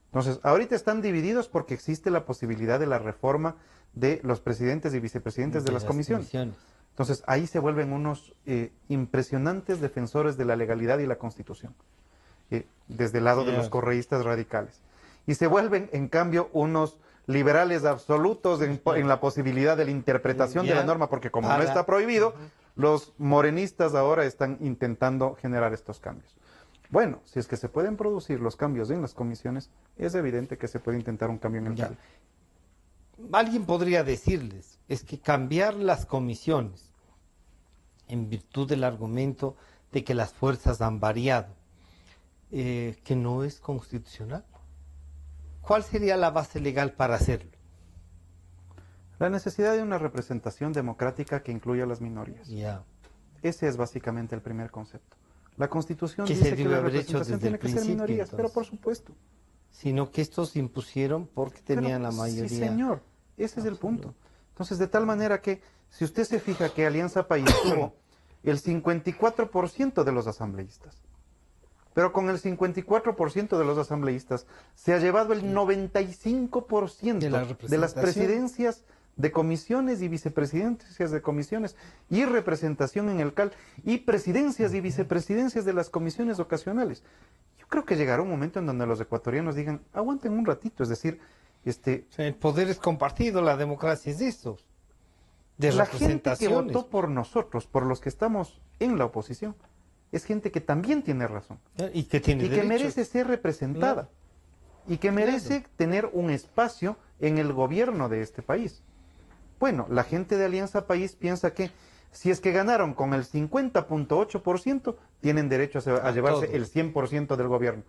Entonces, ahorita están divididos porque existe la posibilidad de la reforma de los presidentes y vicepresidentes de las comisiones. Entonces, ahí se vuelven unos impresionantes defensores de la legalidad y la Constitución, desde el lado de los correístas radicales. Y se vuelven, en cambio, unos liberales absolutos en la posibilidad de la interpretación de la norma, porque como no está prohibido, los morenistas ahora están intentando generar estos cambios. Bueno, si es que se pueden producir los cambios en las comisiones, es evidente que se puede intentar un cambio en el CAL. Alguien podría decirles, es que cambiar las comisiones, en virtud del argumento de que las fuerzas han variado, que no es constitucional. ¿Cuál sería la base legal para hacerlo? La necesidad de una representación democrática que incluya a las minorías. Ese es básicamente el primer concepto. La Constitución dice que la representación tiene que ser minorías, pero por supuesto. Sino que estos se impusieron porque tenían la mayoría. Sí, señor. Ese es el punto. Entonces, de tal manera que, si usted se fija que Alianza País tuvo el 54% de los asambleístas, pero con el 54% de los asambleístas se ha llevado el 95% de las presidencias de comisiones y vicepresidencias de comisiones y representación en el CAL y presidencias y vicepresidencias de las comisiones ocasionales. Yo creo que llegará un momento en donde los ecuatorianos digan, aguanten un ratito, es decir, el poder es compartido, la democracia es eso, de la gente que votó por nosotros, por los que estamos en la oposición, es gente que también tiene razón y que merece ser representada y que merece tener un espacio en el gobierno de este país. Bueno, la gente de Alianza País piensa que si es que ganaron con el 50.8%, tienen derecho a llevarse el 100% del gobierno.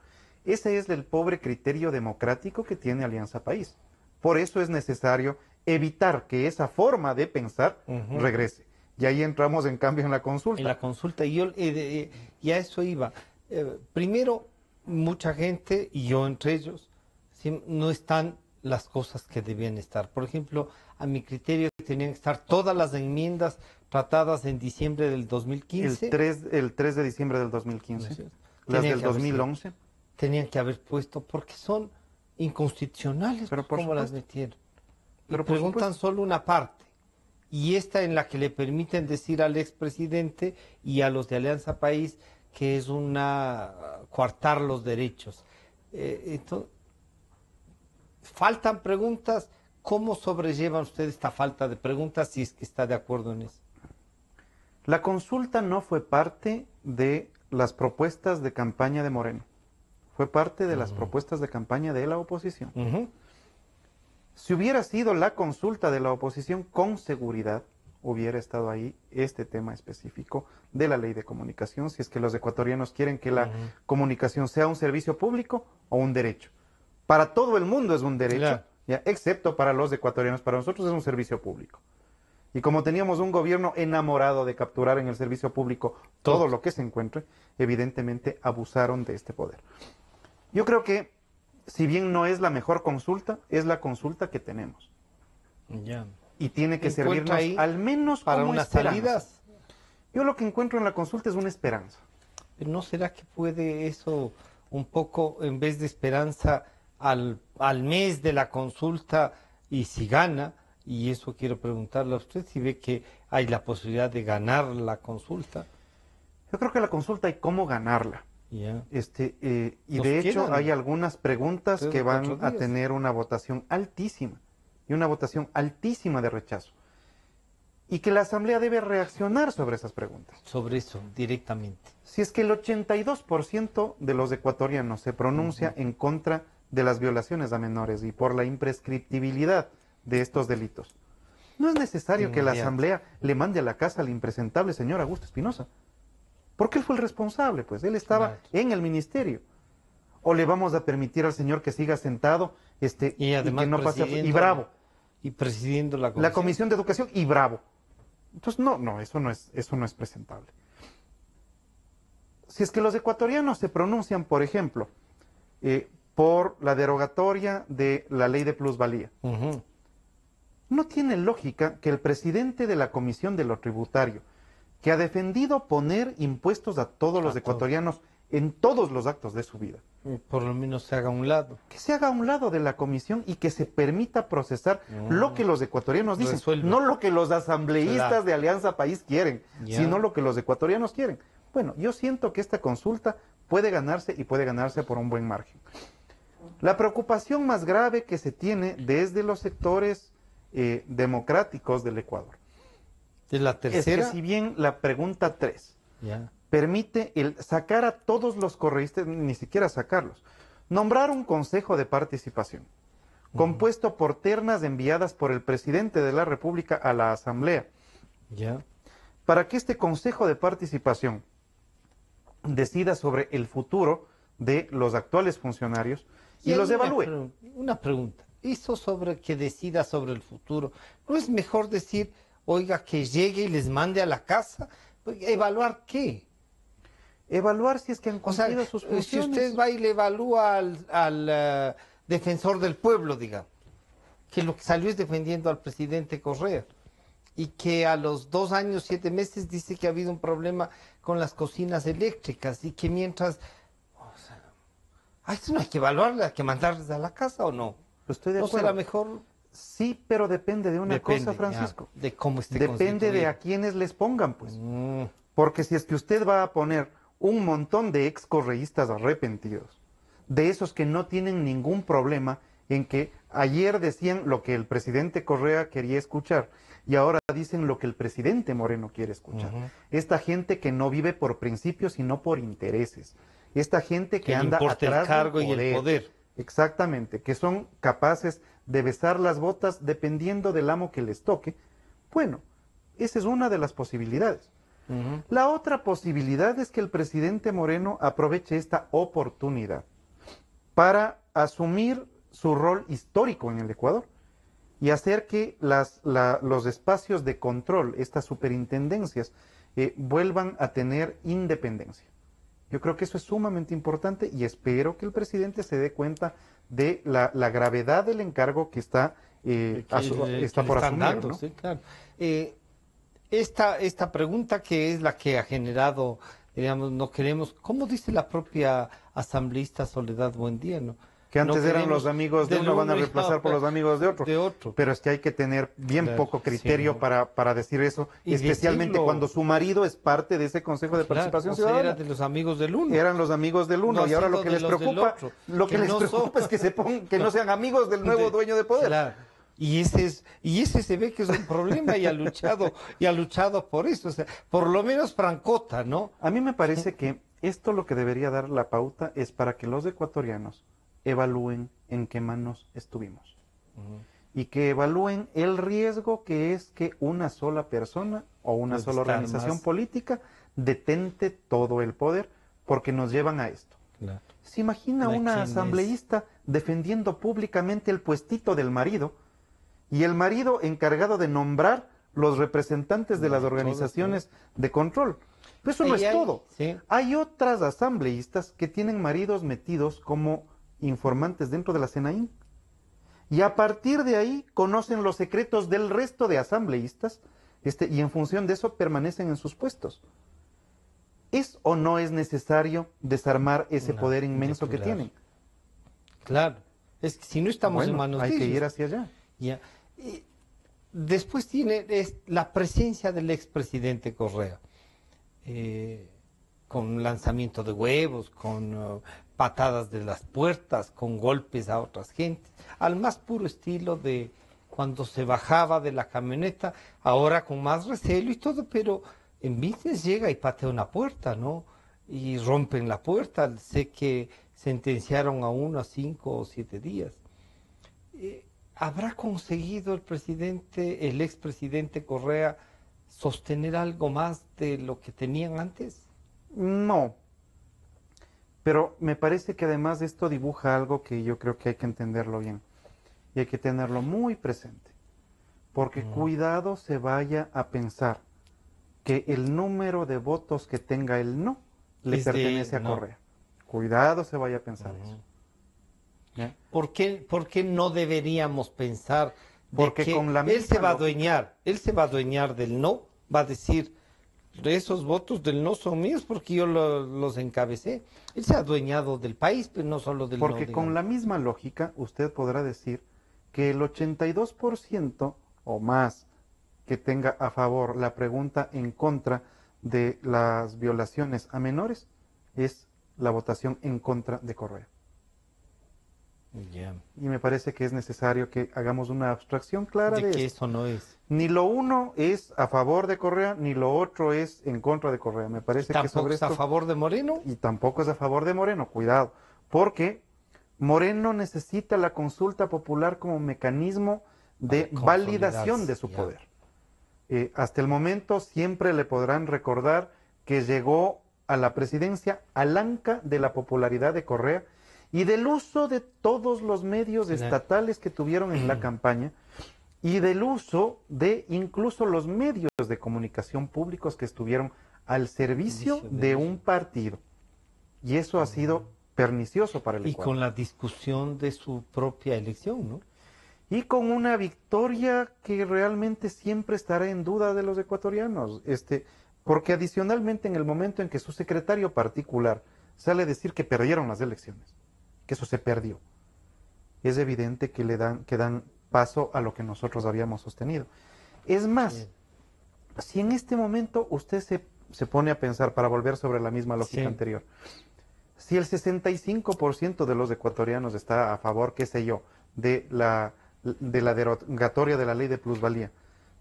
Ese es el pobre criterio democrático que tiene Alianza País. Por eso es necesario evitar que esa forma de pensar regrese. Y ahí entramos, en cambio, en la consulta. En la consulta, y a eso iba. Primero, mucha gente, y yo entre ellos, no están las cosas que debían estar. Por ejemplo, a mi criterio tenían que estar todas las enmiendas tratadas en diciembre del 2015. El 3 de diciembre del 2015. Las del 2011. Tenían que haber puesto, porque son inconstitucionales. Pero por ¿Cómo las metieron? Pero preguntan solo una parte. Y esta en la que le permiten decir al expresidente y a los de Alianza País que es coartar los derechos. Entonces, faltan preguntas. ¿Cómo sobrellevan ustedes esta falta de preguntas si es que está de acuerdo en eso? La consulta no fue parte de las propuestas de campaña de Moreno. Fue parte de las propuestas de campaña de la oposición. Si hubiera sido la consulta de la oposición, con seguridad hubiera estado ahí este tema específico de la ley de comunicación, si es que los ecuatorianos quieren que la comunicación sea un servicio público o un derecho. Para todo el mundo es un derecho, excepto para los ecuatorianos. Para nosotros es un servicio público. Y como teníamos un gobierno enamorado de capturar en el servicio público todo lo que se encuentre, evidentemente abusaron de este poder. Yo creo que, si bien no es la mejor consulta, es la consulta que tenemos. Y tiene que servirnos al menos para como unas esperanza. salidas. Yo lo que encuentro en la consulta es una esperanza. Pero ¿no será que puede eso un poco, en vez de esperanza, al mes de la consulta, y si gana, y eso quiero preguntarle a usted, si ve que hay la posibilidad de ganar la consulta. Yo creo que la consulta hay cómo ganarla. Ya. Y Nos de hecho quedan hay algunas preguntas 3 que o van 4 a días. tener una votación altísima, y una votación altísima de rechazo. Y que la Asamblea debe reaccionar sobre esas preguntas. Sobre eso, directamente. Si es que el 82% de los ecuatorianos se pronuncia en contra de las violaciones a menores y por la imprescriptibilidad de estos delitos, no es necesario que la Inmediato. Asamblea le mande a la casa al impresentable señor Augusto Espinosa. Porque él fue el responsable, pues él estaba Claro. en el ministerio. O le vamos a permitir al señor que siga sentado Y además que no pase presidiendo- y bravo. Y presidiendo la La Comisión de Educación y bravo. Entonces, no, eso no es presentable. Si es que los ecuatorianos se pronuncian, por ejemplo, por la derogatoria de la ley de plusvalía, Ujú. no tiene lógica que el presidente de la Comisión de lo Tributario, que ha defendido poner impuestos a todos los A ecuatorianos en todos los actos de su vida, Por lo menos se haga a un lado. que se haga a un lado de la comisión y que se permita procesar lo que los ecuatorianos dicen, Resuelva. no lo que los asambleístas Claro. de Alianza País quieren, Ya. sino lo que los ecuatorianos quieren. Bueno, yo siento que esta consulta puede ganarse y puede ganarse por un buen margen. La preocupación más grave que se tiene desde los sectores democráticos del Ecuador Es la es tercera. que si bien la pregunta 3 Ya. permite el sacar a todos los correístas, ni siquiera sacarlos, nombrar un consejo de participación, compuesto por ternas enviadas por el presidente de la República a la Asamblea, Ya. para que este consejo de participación decida sobre el futuro de los actuales funcionarios y hay los una evalúe. Una pregunta. Eso sobre que decida sobre el futuro, ¿no es mejor decir, oiga, que llegue y les mande a la casa? ¿Evaluar qué? Evaluar si es que han O sea, cumplido sus si funciones. usted va y le evalúa al defensor del pueblo, digamos, que lo que salió es defendiendo al presidente Correa, y que a los 2 años, 7 meses dice que ha habido un problema con las cocinas eléctricas, y que mientras... O sea, ¿a esto no hay que evaluarle, hay que mandarles a la casa o no? Estoy de ¿No acuerdo. será mejor? Sí, pero depende de una Depende, cosa, Francisco. ya, de cómo esté Depende de a constituido. quiénes les pongan, pues. Mm, Porque si es que usted va a poner un montón de ex correístas arrepentidos, de esos que no tienen ningún problema en que ayer decían lo que el presidente Correa quería escuchar y ahora dicen lo que el presidente Moreno quiere escuchar. Ujú. Esta gente que no vive por principios sino por intereses. Esta gente que que le anda importa atrás el cargo del y el poder. Exactamente, que son capaces de besar las botas dependiendo del amo que les toque. Bueno, esa es una de las posibilidades. Ujú. La otra posibilidad es que el presidente Moreno aproveche esta oportunidad para asumir su rol histórico en el Ecuador y hacer que los espacios de control, estas superintendencias, vuelvan a tener independencia. Yo creo que eso es sumamente importante y espero que el presidente se dé cuenta de la gravedad del encargo que está, está que por le están asumir, dando, ¿no? sí, claro. Esta pregunta que es la que ha generado, digamos, no queremos, ¿cómo dice la propia asambleísta Soledad Buendía, no? Que antes No eran queremos los amigos de del uno, van a uno y reemplazar por ahora los amigos de otro. de otro. Pero es que hay que tener bien Claro, poco sí, criterio ¿no? para decir eso, Y especialmente decirlo. cuando su marido es parte de ese Consejo de Claro, Participación o sea, Ciudadana. era de los amigos del uno. Eran los amigos del uno No y ahora ha lo sido que de les los del preocupa, otro, lo que que les no preocupa son. es que que no sean amigos del nuevo dueño de poder. Claro. Y ese se ve que es un problema y ha luchado por eso. O sea, por lo menos Francota, ¿no? A mí me parece que esto lo que debería dar la pauta es para que los ecuatorianos evalúen en qué manos estuvimos. Y que evalúen el riesgo que es que una sola persona o una Puede sola estar organización más. política detente todo el poder, porque nos llevan a esto. Claro. ¿Se imagina ¿De una quién es? asambleísta defendiendo públicamente el puestito del marido y el marido encargado de nombrar los representantes de las Todo, organizaciones de control? Pero eso no Y es hay- todo. sí. Hay otras asambleístas que tienen maridos metidos como informantes dentro de la CNI. Y a partir de ahí conocen los secretos del resto de asambleístas, y en función de eso permanecen en sus puestos. ¿Es o no es necesario desarmar ese No, poder inmenso que depurar. tienen? Claro. Es que si no estamos en Bueno, manos hay de que ellos. ir hacia allá. Ya. Después tiene la presencia del expresidente Correa, con lanzamiento de huevos, con patadas de las puertas, con golpes a otras gentes, al más puro estilo de cuando se bajaba de la camioneta, ahora con más recelo y todo, pero en business llega y patea una puerta, ¿no? Y rompen la puerta, sé que sentenciaron a 1 a 5 o 7 días. ¿Habrá conseguido el expresidente Correa, sostener algo más de lo que tenían antes? No, pero me parece que además esto dibuja algo que yo creo que hay que entenderlo bien y hay que tenerlo muy presente, porque cuidado se vaya a pensar que el número de votos que tenga el no le pertenece a Correa. Cuidado se vaya a pensar eso. ¿Ya? ¿Por qué no deberíamos pensar porque que con la él se va a lógica, él se va a adueñar del no, va a decir, esos votos del no son míos porque yo los encabecé? Él se ha adueñado del país, pero no solo del no. Porque con la misma lógica usted podrá decir que el 82% o más que tenga a favor la pregunta en contra de las violaciones a menores es la votación en contra de Correa. Yeah. Y me parece que es necesario que hagamos una abstracción clara de que esto. eso no es. Ni lo uno es a favor de Correa, ni lo otro es en contra de Correa. Me parece que sobre esto... ¿Tampoco es a favor de Moreno? Y tampoco es a favor de Moreno, cuidado. Porque Moreno necesita la consulta popular como mecanismo de validación de su poder. Hasta el momento siempre le podrán recordar que llegó a la presidencia al anca de la popularidad de Correa y del uso de todos los medios estatales que tuvieron en la campaña y del uso de incluso los medios de comunicación públicos que estuvieron al servicio de un partido. Y eso ha sido pernicioso para el Ecuador. Y con la discusión de su propia elección, ¿no? Y con una victoria que realmente siempre estará en duda de los ecuatorianos. Porque adicionalmente en el momento en que su secretario particular sale a decir que perdieron las elecciones, que eso se perdió, es evidente que dan paso a lo que nosotros habíamos sostenido. Es más, si en este momento usted se pone a pensar, para volver sobre la misma lógica anterior, si el 65% de los ecuatorianos está a favor, qué sé yo, de la derogatoria de la ley de plusvalía,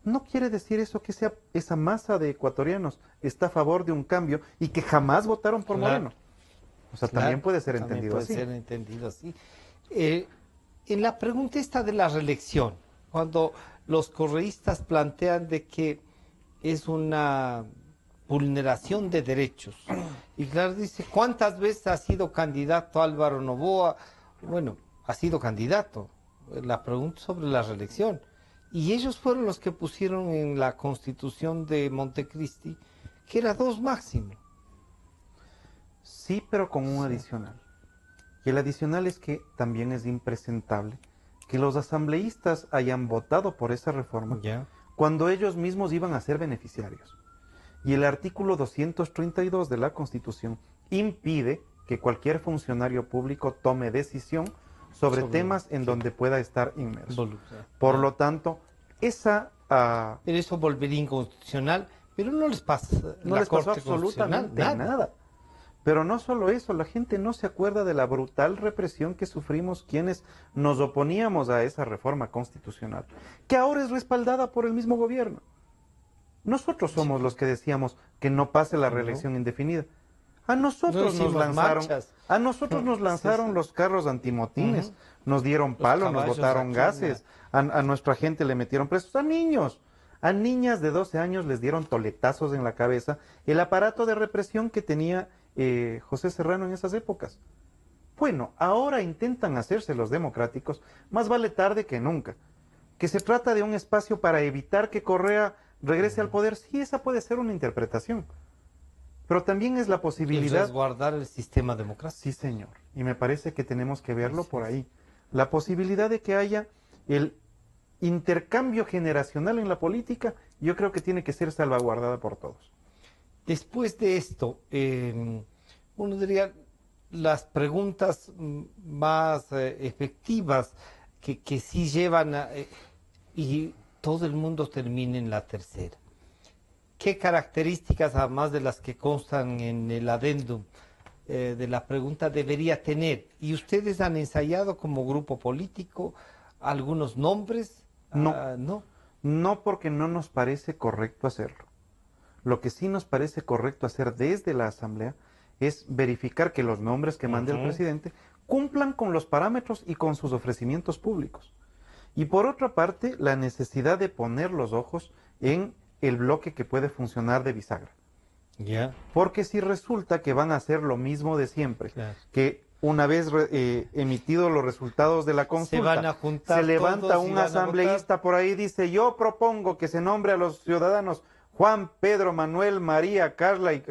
no quiere decir eso que esa masa de ecuatorianos está a favor de un cambio y que jamás votaron por Moreno. O sea, también puede ser entendido así. Puede ser entendido así. En la pregunta esta de la reelección, cuando los correístas plantean de que es una vulneración de derechos, y claro, dice, ¿cuántas veces ha sido candidato Álvaro Noboa? Bueno, ha sido candidato. La pregunta sobre la reelección. Y ellos fueron los que pusieron en la Constitución de Montecristi que era 2 máximo. Sí, pero con un adicional. Y el adicional es que también es impresentable que los asambleístas hayan votado por esa reforma cuando ellos mismos iban a ser beneficiarios. Y el artículo 232 de la Constitución impide que cualquier funcionario público tome decisión sobre temas en donde pueda estar inmerso. Por lo tanto, pero eso volvería inconstitucional, pero no les pasa. No les pasó absolutamente nada. Pero no solo eso, la gente no se acuerda de la brutal represión que sufrimos quienes nos oponíamos a esa reforma constitucional, que ahora es respaldada por el mismo gobierno. Nosotros somos los que decíamos que no pase la reelección indefinida. A nosotros nos lanzaron los carros antimotines, nos dieron palo, nos botaron gases, a nuestra gente le metieron presos, a niños. A niñas de 12 años les dieron toletazos en la cabeza, el aparato de represión que tenía José Serrano en esas épocas. Bueno, ahora intentan hacerse los democráticos, más vale tarde que nunca. Que se trata de un espacio para evitar que Correa regrese al poder, sí, esa puede ser una interpretación. Pero también es la posibilidad... resguardar el sistema democrático. Sí, señor. Y me parece que tenemos que verlo por ahí. La posibilidad de que haya el intercambio generacional en la política, yo creo que tiene que ser salvaguardada por todos. Después de esto, uno diría las preguntas más efectivas que sí llevan y todo el mundo termine en la tercera. ¿Qué características, además de las que constan en el adendum de la pregunta, debería tener? Y ustedes han ensayado como grupo político algunos nombres. No, no. No, porque no nos parece correcto hacerlo. Lo que sí nos parece correcto hacer desde la Asamblea es verificar que los nombres que mande el presidente cumplan con los parámetros y con sus ofrecimientos públicos. Y por otra parte, la necesidad de poner los ojos en el bloque que puede funcionar de bisagra. Porque si resulta que van a hacer lo mismo de siempre, que una vez emitidos los resultados de la consulta, se levanta un asambleísta por ahí y dice: yo propongo que se nombre a los ciudadanos Juan, Pedro, Manuel, María, Carla, y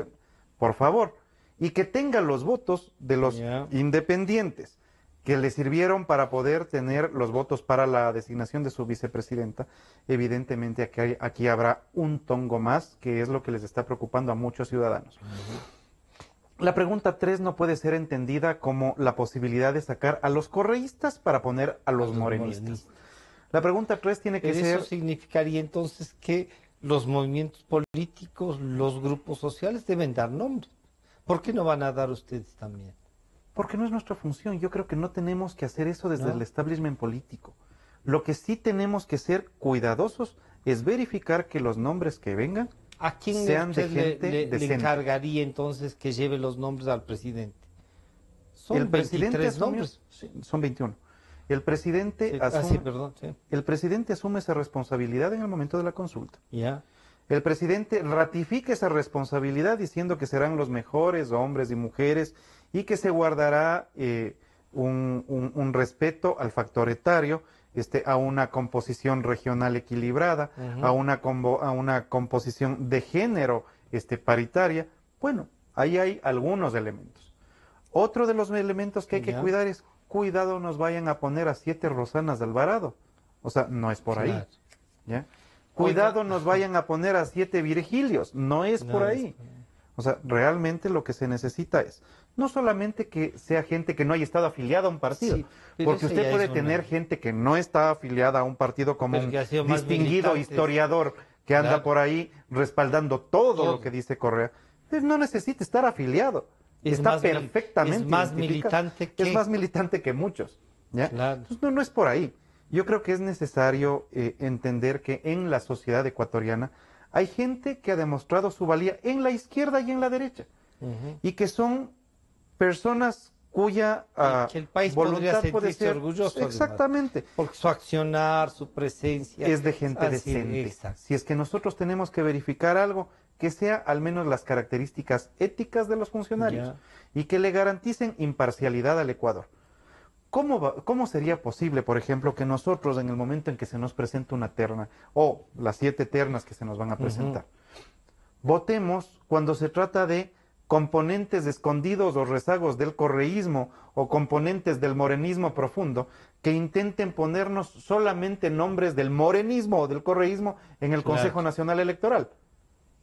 por favor, y que tenga los votos de los independientes que le sirvieron para poder tener los votos para la designación de su vicepresidenta. Evidentemente aquí habrá un tongo más, que es lo que les está preocupando a muchos ciudadanos. La pregunta 3 no puede ser entendida como la posibilidad de sacar a los correístas para poner a los morenistas. La pregunta 3 tiene que ser... Eso significaría entonces que los movimientos políticos, los grupos sociales deben dar nombres. ¿Por qué no van a dar ustedes también? Porque no es nuestra función. Yo creo que no tenemos que hacer eso desde el establishment político. Lo que sí tenemos que ser cuidadosos es verificar que los nombres que vengan ¿A quién sean de gente le encargaría entonces que lleve los nombres al presidente? Son el presidente 23 nombres. Sí, son 21. El presidente el presidente asume esa responsabilidad en el momento de la consulta. El presidente ratifica esa responsabilidad diciendo que serán los mejores hombres y mujeres y que se guardará un respeto al factor etario, a una composición regional equilibrada, a una composición de género paritaria. Bueno, ahí hay algunos elementos. Otro de los elementos que hay que cuidar es: cuidado nos vayan a poner a 7 Rosanas de Alvarado. O sea, no es por ahí. ¿Ya? Cuidado nos vayan a poner a 7 Virgilios. No es por ahí. O sea, realmente lo que se necesita es no solamente que sea gente que no haya estado afiliada a un partido, porque usted puede tener gente que no está afiliada a un partido, como un distinguido historiador que anda por ahí respaldando todo lo que dice Correa. Pues no necesita estar afiliado. Está perfectamente identificado. Es más militante que muchos. ¿Ya? Entonces, no es por ahí. Yo creo que es necesario entender que en la sociedad ecuatoriana hay gente que ha demostrado su valía en la izquierda y en la derecha, y que son personas cuya que el país voluntad puede ser orgulloso. Exactamente. Además, porque su accionar, su presencia es de gente decente. Si es que nosotros tenemos que verificar algo, que sea al menos las características éticas de los funcionarios y que le garanticen imparcialidad al Ecuador. ¿Cómo sería posible, por ejemplo, que nosotros, en el momento en que se nos presenta una terna, o las 7 ternas que se nos van a presentar, votemos cuando se trata de componentes escondidos o rezagos del correísmo o componentes del morenismo profundo, que intenten ponernos solamente nombres del morenismo o del correísmo en el Consejo Nacional Electoral?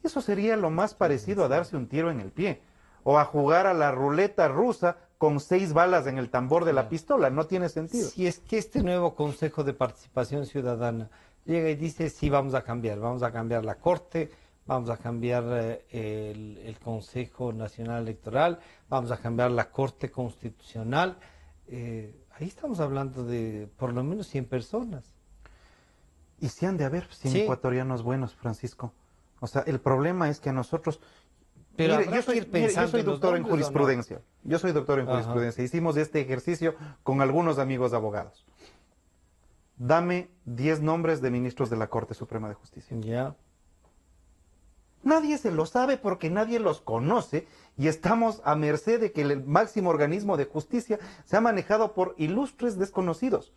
Eso sería lo más parecido a darse un tiro en el pie, o a jugar a la ruleta rusa con 6 balas en el tambor de la pistola. No tiene sentido. Si es que este nuevo Consejo de Participación Ciudadana llega y dice: sí, vamos a cambiar la Corte, vamos a cambiar el Consejo Nacional Electoral, vamos a cambiar la Corte Constitucional, ahí estamos hablando de por lo menos 100 personas. Y si han de haber 100 ecuatorianos buenos, Francisco. O sea, el problema es que a nosotros... Pero mire, yo soy doctor en jurisprudencia. ¿No? Yo soy doctor en jurisprudencia. Hicimos este ejercicio con algunos amigos abogados. Dame 10 nombres de ministros de la Corte Suprema de Justicia. Nadie se lo sabe porque nadie los conoce, y estamos a merced de que el máximo organismo de justicia sea manejado por ilustres desconocidos.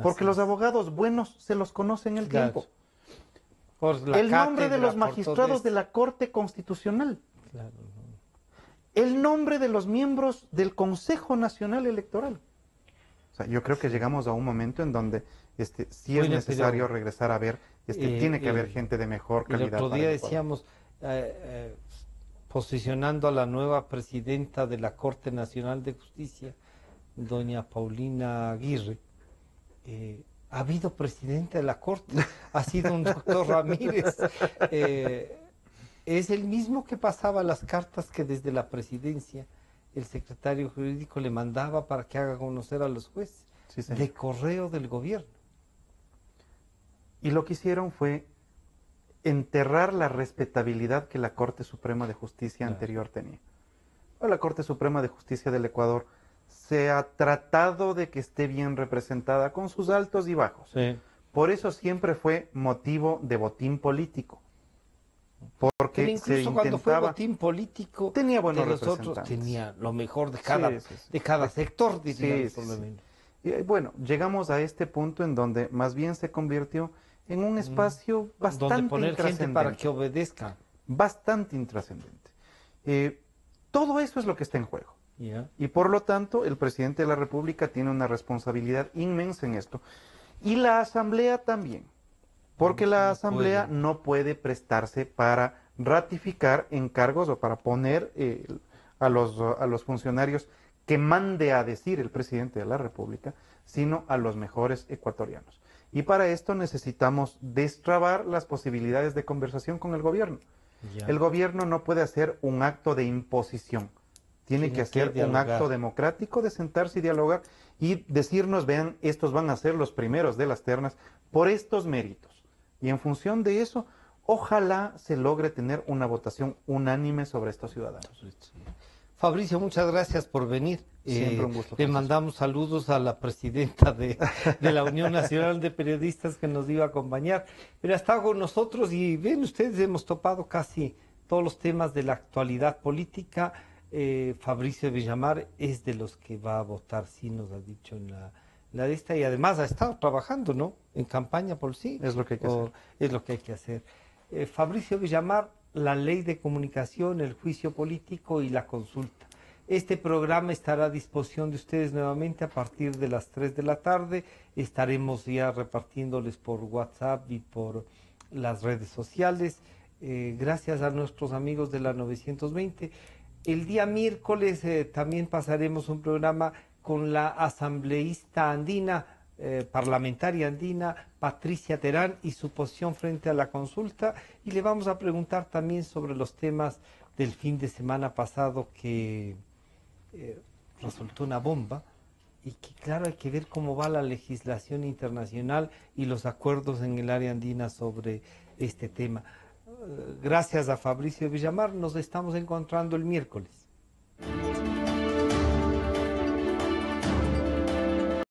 Porque los abogados buenos se los conocen el tiempo. El nombre de los magistrados de la Corte Constitucional. El nombre de los miembros del Consejo Nacional Electoral. O sea, yo creo que llegamos a un momento en donde sí es necesario regresar a ver, tiene que haber gente de mejor calidad. El otro día decíamos, posicionando a la nueva presidenta de la Corte Nacional de Justicia, doña Paulina Aguirre, ha habido presidente de la Corte, ha sido un doctor Ramírez. Es el mismo que pasaba las cartas que desde la presidencia el secretario jurídico le mandaba para que haga conocer a los jueces, Sí, señor. de correo del gobierno. Y lo que hicieron fue enterrar la respetabilidad que la Corte Suprema de Justicia anterior tenía. La Corte Suprema de Justicia del Ecuador se ha tratado de que esté bien representada con sus altos y bajos. Sí. Por eso siempre fue motivo de botín político. Porque Pero incluso cuando fue botín político, tenía buenos de nosotros representantes. tenía lo mejor de cada sector, diríamos, por lo menos. Y, bueno, llegamos a este punto en donde más bien se convirtió en un espacio bastante donde poner gente intrascendente. para que obedezca. Bastante intrascendente. Todo eso es lo que está en juego. Y por lo tanto, el presidente de la República tiene una responsabilidad inmensa en esto. Y la Asamblea también. Porque la Asamblea no puede prestarse para ratificar encargos o para poner a los funcionarios que mande a decir el presidente de la República, sino a los mejores ecuatorianos. Y para esto necesitamos destrabar las posibilidades de conversación con el gobierno. El gobierno no puede hacer un acto de imposición. Tiene que hacer un acto democrático de sentarse y dialogar y decirnos, vean, estos van a ser los primeros de las ternas por estos méritos. Y en función de eso, ojalá se logre tener una votación unánime sobre estos ciudadanos. Fabricio, muchas gracias por venir. Siempre un gusto. Le mandamos saludos a la presidenta de la Unión Nacional de Periodistas que nos iba a acompañar. Pero ha estado con nosotros y ven ustedes, hemos topado casi todos los temas de la actualidad política. Fabricio Villamar es de los que va a votar, sí nos ha dicho en la de esta, y además ha estado trabajando, ¿no? En campaña por sí. Es lo que hay que hacer. Es lo que hay que hacer. Fabricio Villamar, la ley de comunicación, el juicio político y la consulta. Este programa estará a disposición de ustedes nuevamente a partir de las 3 de la tarde. Estaremos ya repartiéndoles por WhatsApp y por las redes sociales. Gracias a nuestros amigos de la 920. El día miércoles también pasaremos un programa con la asambleísta andina, parlamentaria andina, Patricia Terán, y su posición frente a la consulta. Y le vamos a preguntar también sobre los temas del fin de semana pasado que resultó una bomba. Y que claro, hay que ver cómo va la legislación internacional y los acuerdos en el área andina sobre este tema. Gracias a Fabricio Villamar, nos estamos encontrando el miércoles.